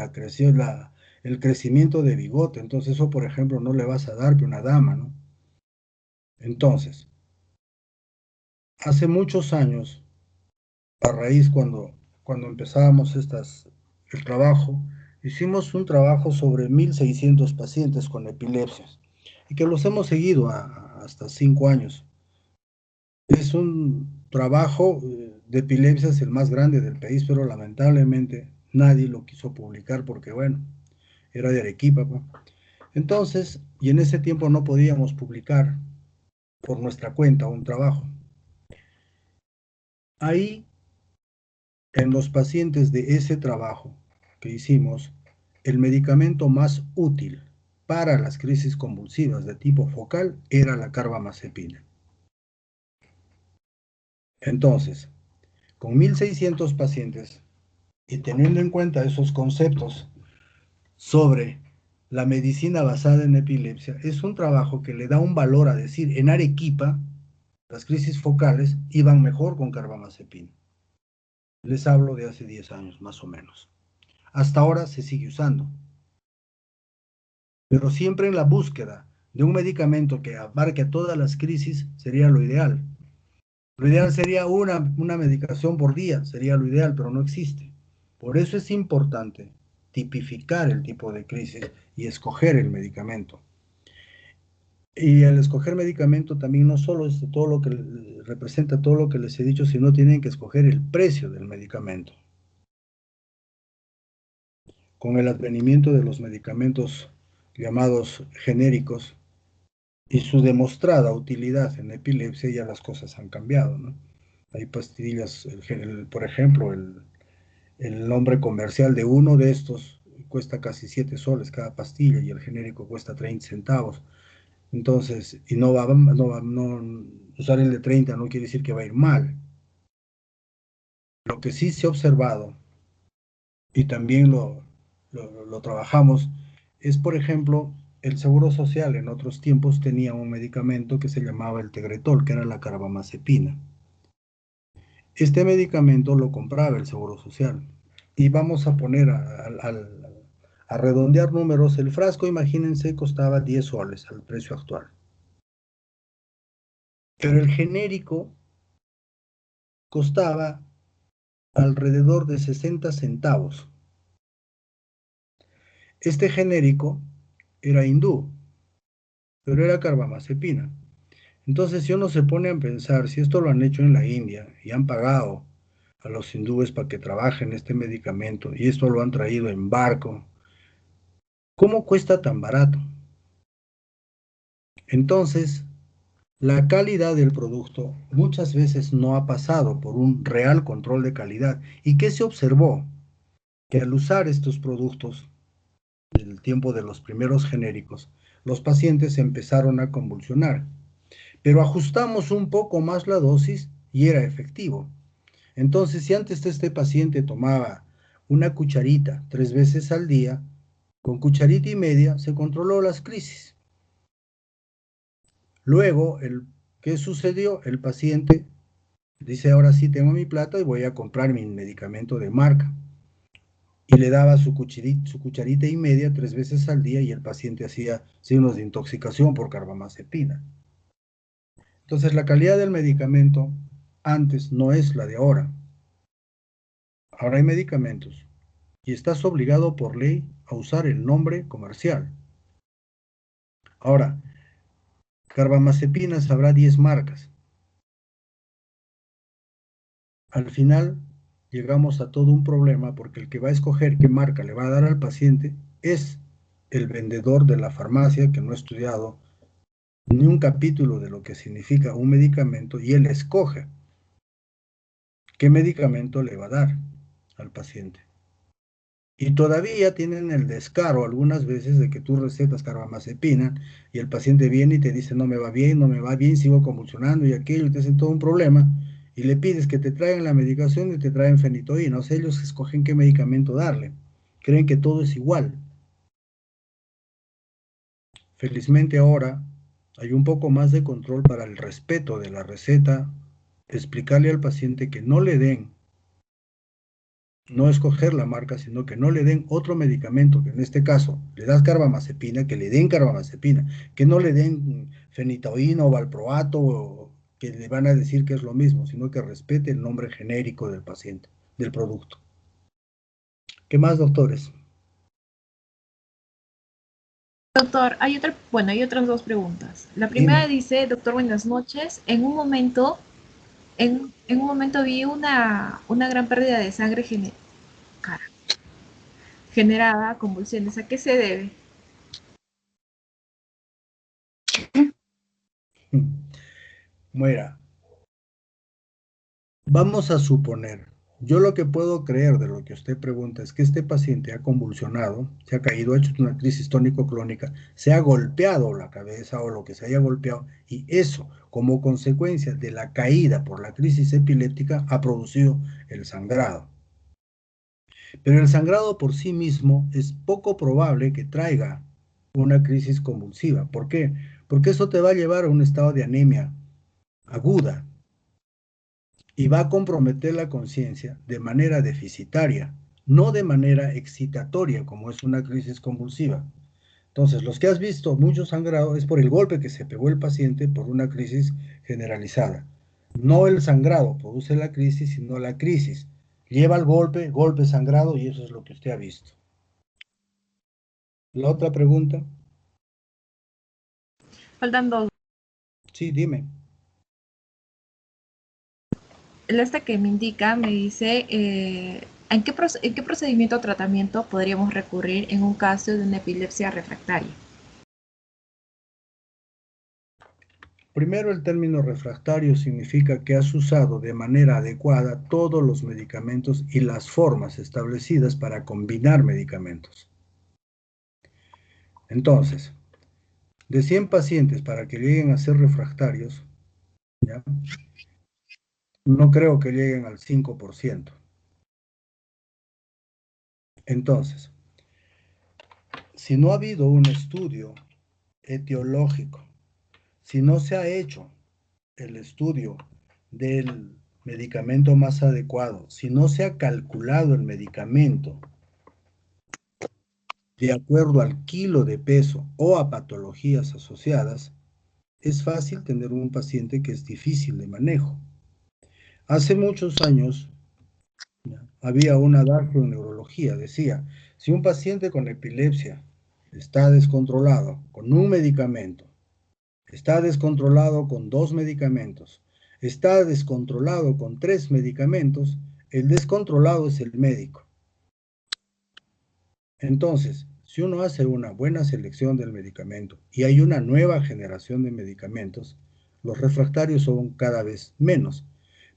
el crecimiento de bigote. Entonces, eso, por ejemplo, no le vas a dar a una dama, ¿no? Entonces, hace muchos años, a raíz cuando empezábamos el trabajo, hicimos un trabajo sobre 1.600 pacientes con epilepsias y que los hemos seguido hasta 5 años. Es un trabajo de epilepsias el más grande del país, pero lamentablemente nadie lo quiso publicar porque, bueno, era de Arequipa, pues. Entonces, y en ese tiempo no podíamos publicar por nuestra cuenta un trabajo. Ahí, en los pacientes de ese trabajo que hicimos, el medicamento más útil para las crisis convulsivas de tipo focal era la carbamazepina. Entonces, con 1.600 pacientes y teniendo en cuenta esos conceptos sobre la medicina basada en epilepsia, es un trabajo que le da un valor a decir, en Arequipa, las crisis focales iban mejor con carbamazepina. Les hablo de hace 10 años, más o menos. Hasta ahora se sigue usando. Pero siempre en la búsqueda de un medicamento que abarque a todas las crisis sería lo ideal. Lo ideal sería una medicación por día, sería lo ideal, pero no existe. Por eso es importante tipificar el tipo de crisis y escoger el medicamento. Y al escoger medicamento también no solo es todo lo que representa todo lo que les he dicho, sino tienen que escoger el precio del medicamento. Con el advenimiento de los medicamentos llamados genéricos, y su demostrada utilidad en epilepsia, ya las cosas han cambiado, ¿no? Hay pastillas, por ejemplo, el nombre comercial de uno de estos cuesta casi 7 soles cada pastilla y el genérico cuesta 30 centavos. Entonces, y usar el de 30 no quiere decir que va a ir mal. Lo que sí se ha observado, y también lo trabajamos, es, por ejemplo, el Seguro Social en otros tiempos tenía un medicamento que se llamaba el Tegretol, que era la carbamazepina. Este medicamento lo compraba el Seguro Social. Y vamos a poner a redondear números. El frasco, imagínense, costaba 10 soles al precio actual. Pero el genérico costaba alrededor de 60 centavos. Este genérico era hindú, pero era carbamazepina. Entonces, si uno se pone a pensar, si esto lo han hecho en la India y han pagado a los hindúes para que trabajen este medicamento y esto lo han traído en barco, ¿cómo cuesta tan barato? Entonces, la calidad del producto muchas veces no ha pasado por un real control de calidad. ¿Y qué se observó? Que al usar estos productos, en el tiempo de los primeros genéricos, los pacientes empezaron a convulsionar. Pero ajustamos un poco más la dosis y era efectivo. Entonces, si antes este paciente tomaba una cucharita 3 veces al día, con cucharita y media se controló las crisis. Luego, ¿qué sucedió? El paciente dice, ahora sí tengo mi plata y voy a comprar mi medicamento de marca. Y le daba su cucharita y media 3 veces al día y el paciente hacía signos de intoxicación por carbamazepina. Entonces, la calidad del medicamento antes no es la de ahora. Ahora hay medicamentos y estás obligado por ley a usar el nombre comercial. Ahora, carbamazepinas habrá 10 marcas. Al final llegamos a todo un problema porque el que va a escoger qué marca le va a dar al paciente es el vendedor de la farmacia que no ha estudiado ni un capítulo de lo que significa un medicamento y él escoge qué medicamento le va a dar al paciente. Y todavía tienen el descaro algunas veces de que tú recetas carbamazepina y el paciente viene y te dice no me va bien, no me va bien, sigo convulsionando y aquello, y te hacen todo un problema y le pides que te traigan la medicación y te traen fenitoína. O sea, ellos escogen qué medicamento darle. Creen que todo es igual. Felizmente ahora hay un poco más de control para el respeto de la receta, explicarle al paciente que no le den, no escoger la marca, sino que no le den otro medicamento, que en este caso le das carbamazepina, que le den carbamazepina, que no le den fenitoína o valproato, o que le van a decir que es lo mismo, sino que respete el nombre genérico del paciente, del producto. ¿Qué más, doctores? Doctor, hay otras dos preguntas. La primera dice, doctor, buenas noches. En un momento vi una gran pérdida de sangre generada, convulsiones. ¿A qué se debe? Mira, vamos a suponer, yo lo que puedo creer de lo que usted pregunta es que este paciente ha convulsionado, se ha caído, ha hecho una crisis tónico-clónica, se ha golpeado la cabeza o lo que se haya golpeado, y eso, como consecuencia de la caída por la crisis epiléptica, ha producido el sangrado. Pero el sangrado por sí mismo es poco probable que traiga una crisis convulsiva. ¿Por qué? Porque eso te va a llevar a un estado de anemia aguda y va a comprometer la conciencia de manera deficitaria, no de manera excitatoria, como es una crisis convulsiva. Entonces, los que has visto mucho sangrado es por el golpe que se pegó el paciente por una crisis generalizada. No el sangrado produce la crisis, sino la crisis lleva al golpe, golpe sangrado, y eso es lo que usted ha visto. ¿La otra pregunta? Faltan dos. Sí, dime. Esta que me indica, me dice, ¿en qué procedimiento o tratamiento podríamos recurrir en un caso de una epilepsia refractaria? Primero, el término refractario significa que has usado de manera adecuada todos los medicamentos y las formas establecidas para combinar medicamentos. Entonces, de 100 pacientes para que lleguen a ser refractarios, ¿ya?, no creo que lleguen al 5%. Entonces, si no ha habido un estudio etiológico, si no se ha hecho el estudio del medicamento más adecuado, si no se ha calculado el medicamento de acuerdo al kilo de peso o a patologías asociadas, es fácil tener un paciente que es difícil de manejo. Hace muchos años había un adagio en neurología, decía, si un paciente con epilepsia está descontrolado con un medicamento, está descontrolado con 2 medicamentos, está descontrolado con 3 medicamentos, el descontrolado es el médico. Entonces, si uno hace una buena selección del medicamento y hay una nueva generación de medicamentos, los refractarios son cada vez menos.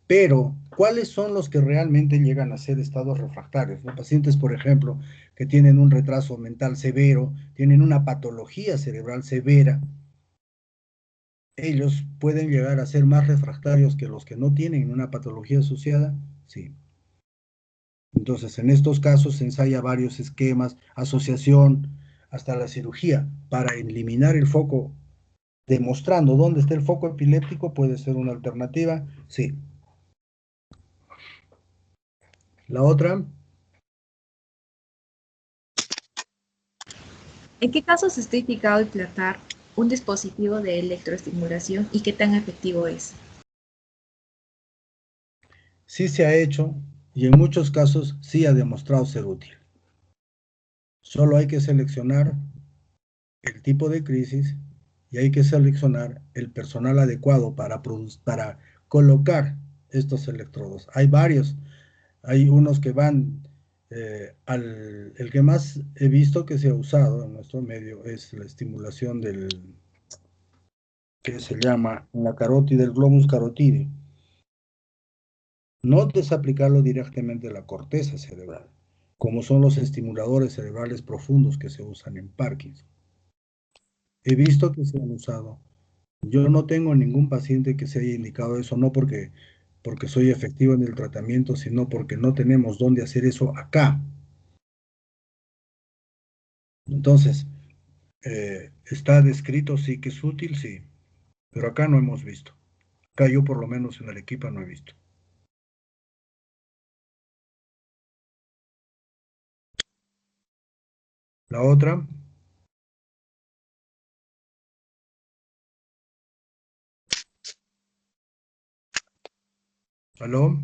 Pero, ¿cuáles son los que realmente llegan a ser estados refractarios? Los pacientes, por ejemplo, que tienen un retraso mental severo, tienen una patología cerebral severa, ellos pueden llegar a ser más refractarios que los que no tienen una patología asociada, sí. Entonces, en estos casos se ensaya varios esquemas, asociación, hasta la cirugía, para eliminar el foco, demostrando dónde está el foco epiléptico, puede ser una alternativa, sí. La otra. ¿En qué casos está indicado implantar un dispositivo de electroestimulación y qué tan efectivo es? Sí se ha hecho y en muchos casos sí ha demostrado ser útil. Solo hay que seleccionar el tipo de crisis y hay que seleccionar el personal adecuado para colocar estos electrodos. Hay varios, hay unos que van el que más he visto que se ha usado en nuestro medio es la estimulación del, que se llama la carótida, el globus carotídeo. No desaplicarlo directamente a la corteza cerebral, como son los estimuladores cerebrales profundos que se usan en Parkinson. He visto que se han usado. Yo no tengo ningún paciente que se haya indicado eso, no porque soy efectivo en el tratamiento, sino porque no tenemos dónde hacer eso acá. Entonces, está descrito, sí que es útil, sí, pero acá no hemos visto. Acá yo por lo menos en Arequipa no he visto. La otra. ¿Aló?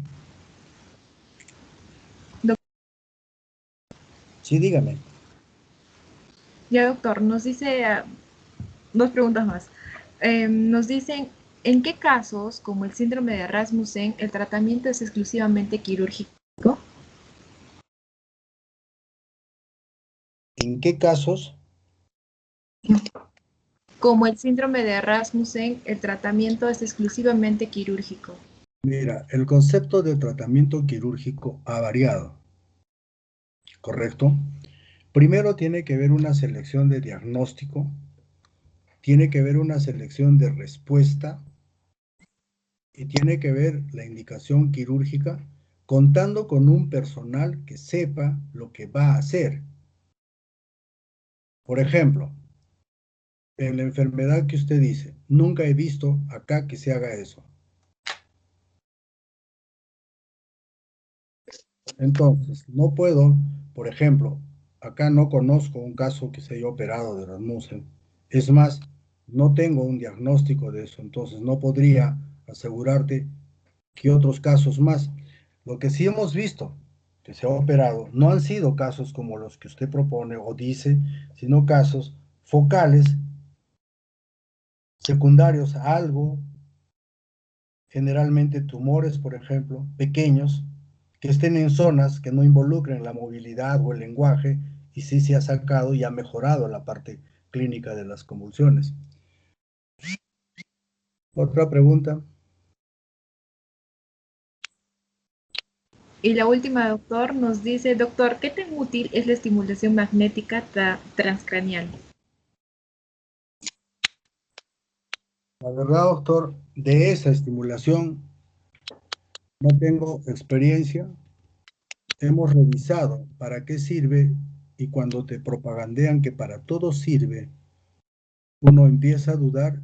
Sí, dígame. Ya, doctor, nos dice 2 preguntas más. Nos dicen, ¿en qué casos, como el síndrome de Rasmussen, el tratamiento es exclusivamente quirúrgico? ¿En qué casos? Como el síndrome de Rasmussen, el tratamiento es exclusivamente quirúrgico. Mira, el concepto de tratamiento quirúrgico ha variado, ¿correcto? Primero tiene que haber una selección de diagnóstico, tiene que haber una selección de respuesta y tiene que haber la indicación quirúrgica contando con un personal que sepa lo que va a hacer. Por ejemplo, en la enfermedad que usted dice, nunca he visto acá que se haga eso. Entonces, no puedo, por ejemplo, acá no conozco un caso que se haya operado de Rasmussen. Es más, no tengo un diagnóstico de eso, entonces no podría asegurarte que otros casos más. Lo que sí hemos visto que se ha operado no han sido casos como los que usted propone o dice, sino casos focales, secundarios a algo, generalmente tumores, por ejemplo, pequeños, que estén en zonas que no involucren la movilidad o el lenguaje, y sí se ha sacado y ha mejorado la parte clínica de las convulsiones. ¿Otra pregunta? Y la última, doctor, nos dice, doctor, ¿qué tan útil es la estimulación magnética transcranial? La verdad, doctor, de esa estimulación no tengo experiencia. Hemos revisado para qué sirve y cuando te propagandean que para todo sirve, uno empieza a dudar,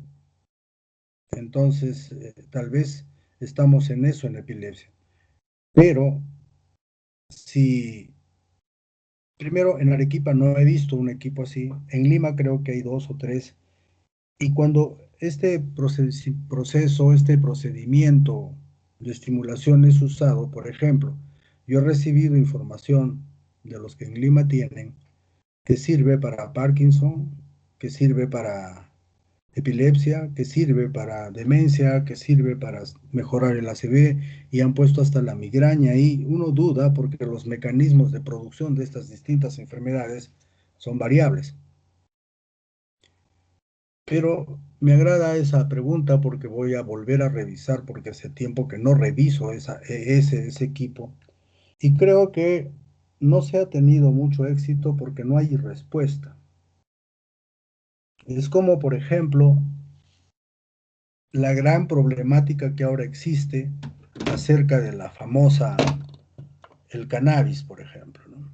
entonces tal vez estamos en eso en epilepsia. Pero si, primero en Arequipa no he visto un equipo así, en Lima creo que hay 2 o 3, y cuando este proceso, este procedimiento de estimulación es usado, por ejemplo, yo he recibido información de los que en Lima tienen, que sirve para Parkinson, que sirve para epilepsia, que sirve para demencia, que sirve para mejorar el ACV, y han puesto hasta la migraña ahí. Uno duda porque los mecanismos de producción de estas distintas enfermedades son variables. Pero me agrada esa pregunta porque voy a volver a revisar, porque hace tiempo que no reviso ese equipo, y creo que no se ha tenido mucho éxito porque no hay respuesta. Es como, por ejemplo, la gran problemática que ahora existe acerca de la famosa, el cannabis, por ejemplo, ¿no?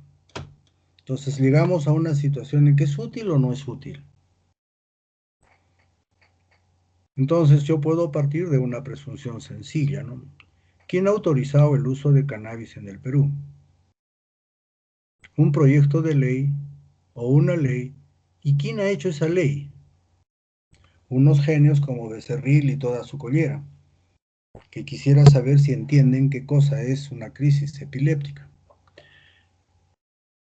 Entonces llegamos a una situación en que es útil o no es útil. Entonces yo puedo partir de una presunción sencilla, ¿no? ¿Quién ha autorizado el uso de cannabis en el Perú? ¿Un proyecto de ley o una ley? ¿Y quién ha hecho esa ley? Unos genios como Becerril y toda su collera, que quisiera saber si entienden qué cosa es una crisis epiléptica.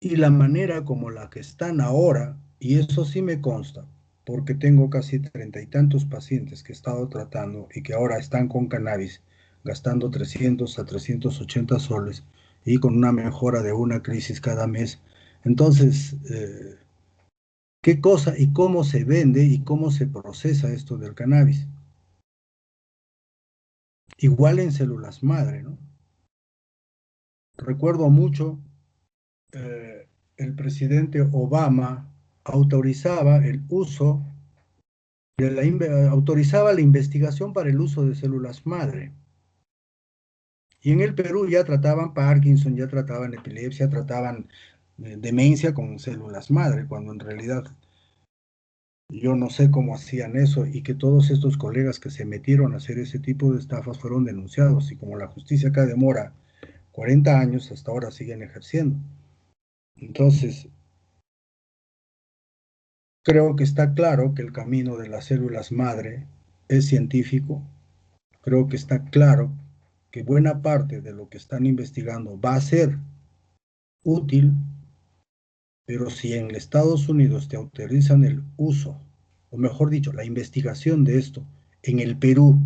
Y la manera como la que están ahora, y eso sí me consta, porque tengo casi 30 y tantos pacientes que he estado tratando y que ahora están con cannabis, gastando 300 a 380 soles y con una mejora de una crisis cada mes. Entonces, ¿qué cosa y cómo se vende y cómo se procesa esto del cannabis? Igual en células madre, ¿no? Recuerdo mucho el presidente Obama autorizaba el uso autorizaba la investigación para el uso de células madre. Y en el Perú ya trataban Parkinson, ya trataban epilepsia, trataban demencia con células madre, cuando en realidad yo no sé cómo hacían eso y que todos estos colegas que se metieron a hacer ese tipo de estafas fueron denunciados y como la justicia acá demora 40 años, hasta ahora siguen ejerciendo. Entonces, creo que está claro que el camino de las células madre es científico. Creo que está claro que buena parte de lo que están investigando va a ser útil, pero si en Estados Unidos te autorizan el uso, o mejor dicho, la investigación de esto, en el Perú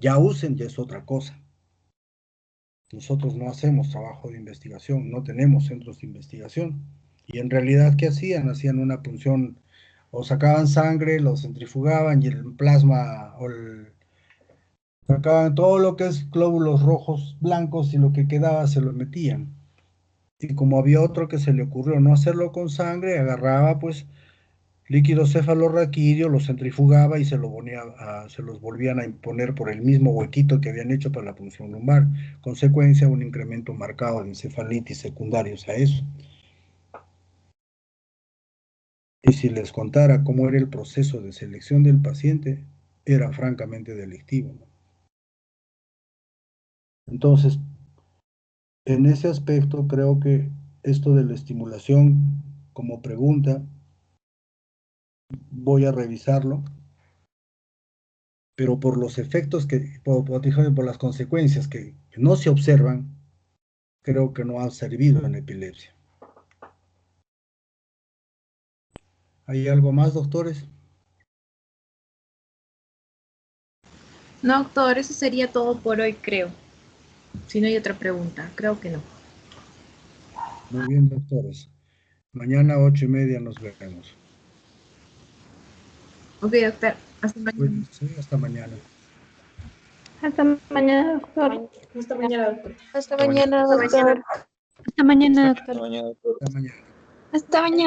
ya usen, ya es otra cosa. Nosotros no hacemos trabajo de investigación, no tenemos centros de investigación. Y en realidad, ¿qué hacían? Hacían una punción, o sacaban sangre, lo centrifugaban y el plasma, sacaban todo lo que es glóbulos rojos, blancos, y lo que quedaba se lo metían. Y como había otro que se le ocurrió no hacerlo con sangre, agarraba pues líquido cefalorraquídeo, lo centrifugaba y se los volvían a imponer por el mismo huequito que habían hecho para la punción lumbar. Consecuencia, un incremento marcado de encefalitis secundarios a eso. Y si les contara cómo era el proceso de selección del paciente, era francamente delictivo, ¿no? Entonces, en ese aspecto creo que esto de la estimulación como pregunta, voy a revisarlo, pero por los efectos por las consecuencias que no se observan, creo que no han servido en epilepsia. ¿Hay algo más, doctores? No, doctor, eso sería todo por hoy, creo. Si no hay otra pregunta, creo que no. Muy bien, doctores. Mañana 8:30 nos vemos. Ok, doctor. Hasta mañana. Cuídense, hasta mañana. Hasta mañana, doctor. Hasta mañana, doctor. Hasta mañana, doctor. Hasta mañana, doctor. Hasta mañana. Hasta mañana.